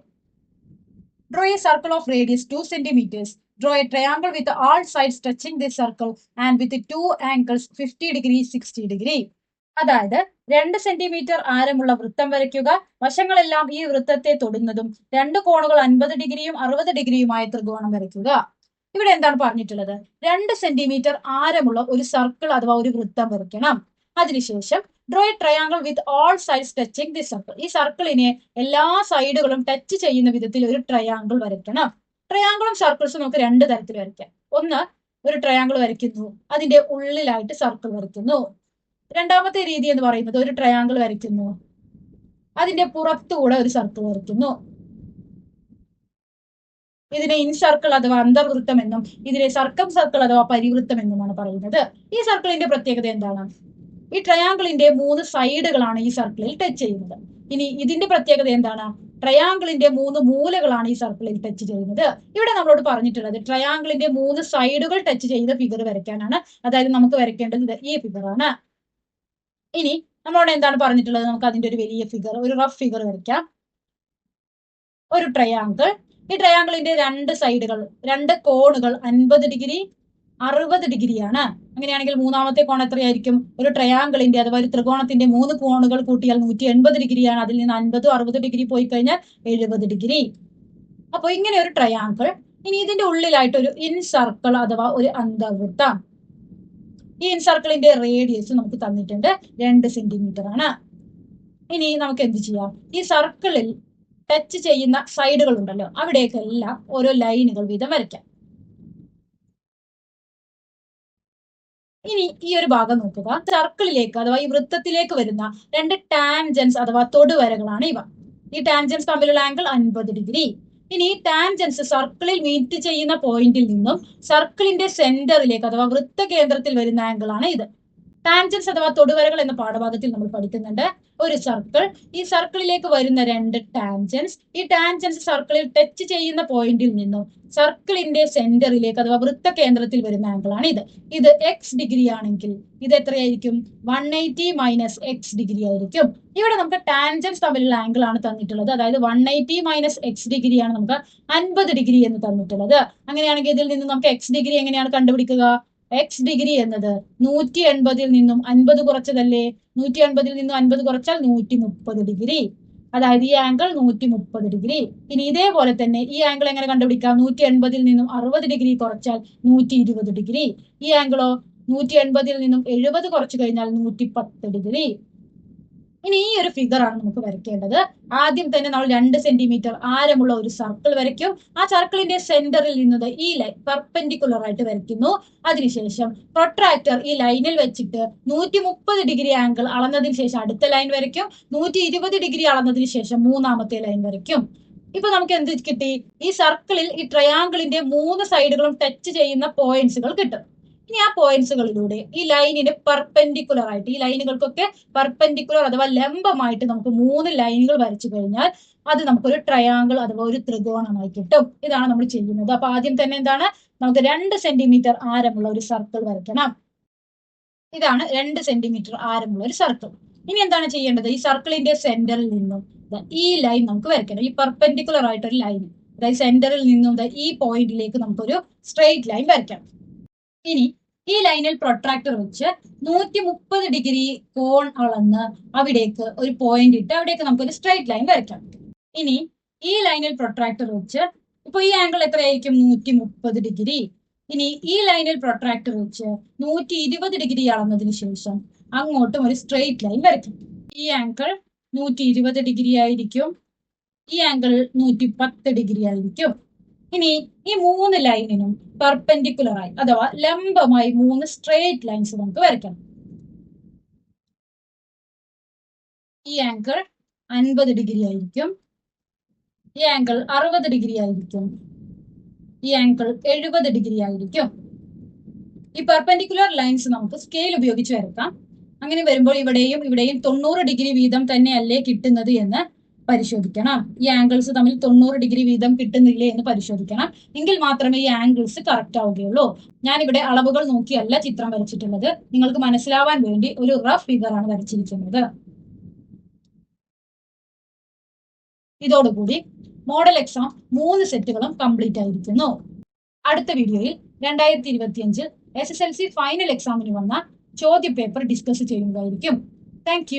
Draw a circle of radius 2 centimeters. Draw a triangle with all sides touching this circle and with 2 angles 50 degree 60 degree. അതായത് 2 സെന്റിമീറ്റർ ആരമുള്ള വൃത്തം വരയ്ക്കുക. വശങ്ങളെല്ലാം ഈ വൃത്തത്തെ തൊടുന്നതും 2 കോണുകൾ 50 ഡിഗ്രിയും 60 ഡിഗ്രിയുമായ ത്രികോണം വരയ്ക്കുക. ഇവിടെ എന്താണ് പറഞ്ഞിട്ടുള്ളത്? 2 സെന്റിമീറ്റർ ആരമുള്ള ഒരു സർക്കിൾ അഥവാ ഒരു വൃത്തം വരയ്ക്കണം. അതിനുശേഷം draw A triangle with all sides touching the circle. ഈ സർക്കിളിനെ എല്ലാ സൈഡുകളും ടച്ച് ചെയ്യുന്ന വിധത്തിൽ ഒരു ട്രയാങ്കിൾ വരയ്ക്കണം. ട്രയാങ്കിളും സർക്കിൾസും നമുക്ക് 2 തരത്തിൽ വരയ്ക്കാം. ഒന്ന്, ഒരു ട്രയാങ്കിൾ വരയ്ക്കുന്നു, അതിന്റെ ഉള്ളിലായിട്ട് സർക്കിൾ വരയ്ക്കുന്നു. രണ്ടാമത്തെ രീതി എന്ന് പറയുന്നത് ഒരു ട്രയാങ്കിൾ വരയ്ക്കുന്നു, അതിന്റെ പുറത്തുകൂടെ ഒരു സർക്കിൾ വരയ്ക്കുന്നു. ഇതിനെ ഇൻ സർക്കിൾ അഥവാ അന്തർവൃത്തം എന്നും ഇതിനെ സർക്കം സർക്കിൾ അഥവാ പരിവൃത്തം എന്നുമാണ് പറയുന്നത്. ഈ സർക്കിളിന്റെ പ്രത്യേകത എന്താണ്? ഈ ട്രയാങ്കിളിന്റെ 3 സൈഡുകളാണ് ഈ സർക്കിളിൽ ടച്ച് ചെയ്യുന്നത്. ഇനി ഇതിന്റെ പ്രത്യേകത എന്താണ്? ട്രയാങ്കിളിന്റെ 3 മൂലകളാണ് ഈ സർക്കിളിൽ ടച്ച് ചെയ്യുന്നത്. ഇവിടെ നമ്മളോട് പറഞ്ഞിട്ടുള്ളത് ട്രയാങ്കിളിന്റെ 3 സൈഡുകൾ ടച്ച് ചെയ്ത ഫിഗർ വരയ്ക്കാനാണ്. അതായത് നമുക്ക് വരയ്ക്കേണ്ടത് ഈ ഫിഗറാണ്. ഇനി നമ്മളോട് എന്താണ് പറഞ്ഞിട്ടുള്ളത്? നമുക്ക് അതിന്റെ ഒരു വലിയ ഫിഗർ, ഒരു റഫ് ഫിഗർ വരയ്ക്കാം. ഒരു ട്രയാങ്കിൾ. ഈ ട്രയാങ്കിളിന്റെ 2 സൈഡുകൾ, 2 കോണുകൾ 50 ഡിഗ്രി 60 ഡിഗ്രിയാണ്. അങ്ങനെയാണെങ്കിൽ മൂന്നാമത്തെ കോൺ എത്രയായിരിക്കും? ഒരു ട്രയാങ്കിളിന്റെ അഥവാ ഒരു ത്രികോണത്തിന്റെ 3 കോണുകൾ കൂട്ടിയാൽ 180 ഡിഗ്രിയാണ്. അതിൽ നിന്ന് 50 60 ഡിഗ്രി പോയി കഴിഞ്ഞാൽ 70 ഡിഗ്രി. അപ്പൊ ഇങ്ങനെ ഒരു ട്രയാങ്കിൾ. ഇനി ഇതിന്റെ ഉള്ളിലായിട്ട് ഒരു ഇൻ സർക്കിൾ അഥവാ ഒരു അന്തർവൃത്തം. ഈ ഇൻ സർക്കിളിന്റെ റേഡിയസ് നമുക്ക് തന്നിട്ടുണ്ട്, 2 സെന്റിമീറ്റർ ആണ്. ഇനി നമുക്ക് എന്ത് ചെയ്യാം? ഈ സർക്കിളിൽ ടച്ച് ചെയ്യുന്ന സൈഡുകൾ ഉണ്ടല്ലോ, അവിടേക്കെല്ലാം ഓരോ ലൈനുകൾ വീതം വരയ്ക്കാം. ഇനി ഈ ഒരു ഭാഗം നോക്കുക. സർക്കിളിലേക്ക് അഥവാ ഈ വൃത്തത്തിലേക്ക് വരുന്ന 2 ടാൻജൻസ് അഥവാ തൊടുവരകളാണ് ഇവ. ഈ ടാൻജൻസ് തമ്മിലുള്ള ആംഗിൾ 50 ഡിഗ്രി. ഇനി ഈ ടാൻജൻസ് സർക്കിളിൽ മീറ്റ് ചെയ്യുന്ന പോയിന്റിൽ നിന്നും സർക്കിളിന്റെ സെന്ററിലേക്ക് അഥവാ വൃത്ത കേന്ദ്രത്തിൽ വരുന്ന ആംഗിൾ ആണ് ഇത്. ടാൻജൻസ് അഥവാ തൊടുവരകൾ എന്ന പാഠഭാഗത്തിൽ നമ്മൾ പഠിക്കുന്നുണ്ട്. ഒരു സർക്കിൾ, ഈ സർക്കിളിലേക്ക് വരുന്ന 2 ടാൻജൻസ്, ഈ ടാൻജൻസ് സർക്കിളിൽ ടച്ച് ചെയ്യുന്ന പോയിന്റിൽ നിന്നും സർക്കിളിന്റെ സെന്ററിലേക്ക് അഥവാ വൃത്ത കേന്ദ്രത്തിൽ വരുന്ന ആംഗിൾ ആണ് ഇത്. ഇത് എക്സ് ഡിഗ്രി ആണെങ്കിൽ ഇത് എത്രയായിരിക്കും? 180 മൈനസ് എക്സ് ഡിഗ്രി ആയിരിക്കും. ഇവിടെ നമുക്ക് ടാൻജൻസ് തമ്മിലുള്ള ആംഗിൾ ആണ് തന്നിട്ടുള്ളത്. അതായത് 180 മൈനസ് എക്സ് ഡിഗ്രിയാണ് നമുക്ക് 50 ഡിഗ്രി എന്ന് തന്നിട്ടുള്ളത്. അങ്ങനെയാണെങ്കിൽ ഇതിൽ നിന്ന് നമുക്ക് എക്സ് ഡിഗ്രി എങ്ങനെയാണ് കണ്ടുപിടിക്കുക? എക്സ് ഡിഗ്രി എന്നത് 180 നിന്നും 50 കുറച്ചതല്ലേ? 180 നിന്നും 50 കുറച്ചാൽ 130 ഡിഗ്രി. അതായത് ഈ ആംഗിൾ 130 ഡിഗ്രി. ഇനി ഇതേപോലെ തന്നെ ഈ ആംഗിൾ എങ്ങനെ കണ്ടുപിടിക്കാം? 180 നിന്നും 60 ഡിഗ്രി കുറച്ചാൽ 120 ഡിഗ്രി. ഈ ആംഗിളോ 180 നിന്നും 70 കുറച്ചു കഴിഞ്ഞാൽ 110 ഡിഗ്രി. ഇനി ഈ ഒരു ഫിഗർ ആണ് നമുക്ക് വരയ്ക്കേണ്ടത്. ആദ്യം തന്നെ നമ്മൾ 2 സെന്റിമീറ്റർ ആരമുള്ള ഒരു സർക്കിൾ വരയ്ക്കും. ആ സർക്കിളിന്റെ സെന്ററിൽ നിന്നത് ഈ ലൈൻ പെർപെൻഡിക്കുലർ ആയിട്ട് വരയ്ക്കുന്നു. അതിനുശേഷം പ്രൊട്രാക്ടർ ഈ ലൈനിൽ വെച്ചിട്ട് 130 ഡിഗ്രി ആംഗിൾ അളന്നതിന് ശേഷം അടുത്ത ലൈൻ വരയ്ക്കും. 120 ഡിഗ്രി അളന്നതിന് ശേഷം മൂന്നാമത്തെ ലൈൻ വരയ്ക്കും. ഇപ്പൊ നമുക്ക് എന്ത് കിട്ടി? ഈ സർക്കിളിൽ ഈ ട്രയാങ്കിളിന്റെ 3 സൈഡുകളും ടച്ച് ചെയ്യുന്ന പോയിന്റ്സുകൾ കിട്ടും. ഇനി ആ പോയിന്റ്സുകളിലൂടെ ഈ ലൈനിന് പെർപെൻഡിക്കുലർ ആയിട്ട്, ഈ ലൈനുകൾക്കൊക്കെ പെർപെൻഡിക്കുലർ അഥവാ ലംബമായിട്ട് നമുക്ക് 3 ലൈനുകൾ വരച്ചു കഴിഞ്ഞാൽ അത് നമുക്കൊരു ട്രയാങ്കിൾ അഥവാ ഒരു ത്രികോണമായി കിട്ടും. ഇതാണ് നമ്മൾ ചെയ്യുന്നത്. അപ്പൊ ആദ്യം തന്നെ എന്താണ്? നമുക്ക് 2 സെന്റിമീറ്റർ ആരമുള്ള ഒരു സർക്കിൾ വരയ്ക്കണം. ഇതാണ് 2 സെന്റിമീറ്റർ ആരമുള്ള ഒരു സർക്കിൾ. ഇനി എന്താണ് ചെയ്യേണ്ടത്? ഈ സർക്കിളിന്റെ സെന്ററിൽ നിന്നും ഈ ലൈൻ നമുക്ക് വരയ്ക്കണം. ഈ പെർപെൻഡിക്കുലർ ആയിട്ടൊരു ലൈൻ, അതായത് സെന്ററിൽ നിന്നും ഈ പോയിന്റിലേക്ക് നമുക്കൊരു സ്ട്രെയിറ്റ് ലൈൻ വരയ്ക്കണം. ഇനി ഈ ലൈനിൽ പ്രൊട്രാക്ടർ വെച്ച് 130 ഡിഗ്രി കോൺ അളന്ന് അവിടേക്ക് ഒരു പോയിന്റ് ഇട്ട് അവിടേക്ക് നമുക്കൊരു സ്ട്രെയിറ്റ് ലൈൻ വരയ്ക്കാം. ഇനി ഈ ലൈനിൽ പ്രൊട്രാക്ടർ വെച്ച്, ഇപ്പൊ ഈ ആംഗിൾ എത്രയായിരിക്കും? 130 ഡിഗ്രി. ഇനി ഈ ലൈനിൽ പ്രൊട്രാക്ടർ വെച്ച് 120 ഡിഗ്രി അളന്നതിന് ശേഷം അങ്ങോട്ടും ഒരു സ്ട്രെയിറ്റ് ലൈൻ വരയ്ക്കും. ഈ ആംഗിൾ 120 ഡിഗ്രി ആയിരിക്കും. ഈ ആംഗിൾ 110 ഡിഗ്രി ആയിരിക്കും. ഇനി ഈ 3 ലൈനിനും പെർപെൻഡിക്കുലർ ആയി അഥവാ ലംബമായി 3 സ്ട്രെയിറ്റ് ലൈൻസ് നമുക്ക് വരയ്ക്കണം. ഈ ആംഗിൾ 50 ഡിഗ്രി ആയിരിക്കും. ഈ ആംഗിൾ 60 ഡിഗ്രി ആയിരിക്കും. ഈ ആംഗിൾ 70 ഡിഗ്രി ആയിരിക്കും. ഈ പെർപെൻഡിക്കുലർ ലൈൻസ് നമുക്ക് സ്കെയിൽ ഉപയോഗിച്ച് വരക്കാം. അങ്ങനെ വരുമ്പോൾ ഇവിടെയും ഇവിടെയും 90 ഡിഗ്രി വീതം തന്നെയല്ലേ കിട്ടുന്നത് എന്ന് പരിശോധിക്കണം. ഈ ആംഗിൾസ് തമ്മിൽ 90 ഡിഗ്രി വീതം കിട്ടുന്നില്ലേ എന്ന് പരിശോധിക്കണം. എങ്കിൽ മാത്രമേ ഈ ആംഗിൾസ് കറക്റ്റ് ആവുകയുള്ളൂ. ഞാനിവിടെ അളവുകൾ നോക്കിയല്ല ചിത്രം വരച്ചിട്ടുള്ളത്. നിങ്ങൾക്ക് മനസ്സിലാവാൻ വേണ്ടി ഒരു റഫ് ഫിഗർ ആണ് വരച്ചിരിക്കുന്നത്. ഇതോടുകൂടി മോഡൽ എക്സാം 3 സെറ്റുകളും കംപ്ലീറ്റ് ആയിരിക്കുന്നു. അടുത്ത വീഡിയോയിൽ 2025 SSLC ഫൈനൽ എക്സാമിന് വന്ന ചോദ്യ പേപ്പർ ഡിസ്കസ് ചെയ്യുന്നതായിരിക്കും. താങ്ക്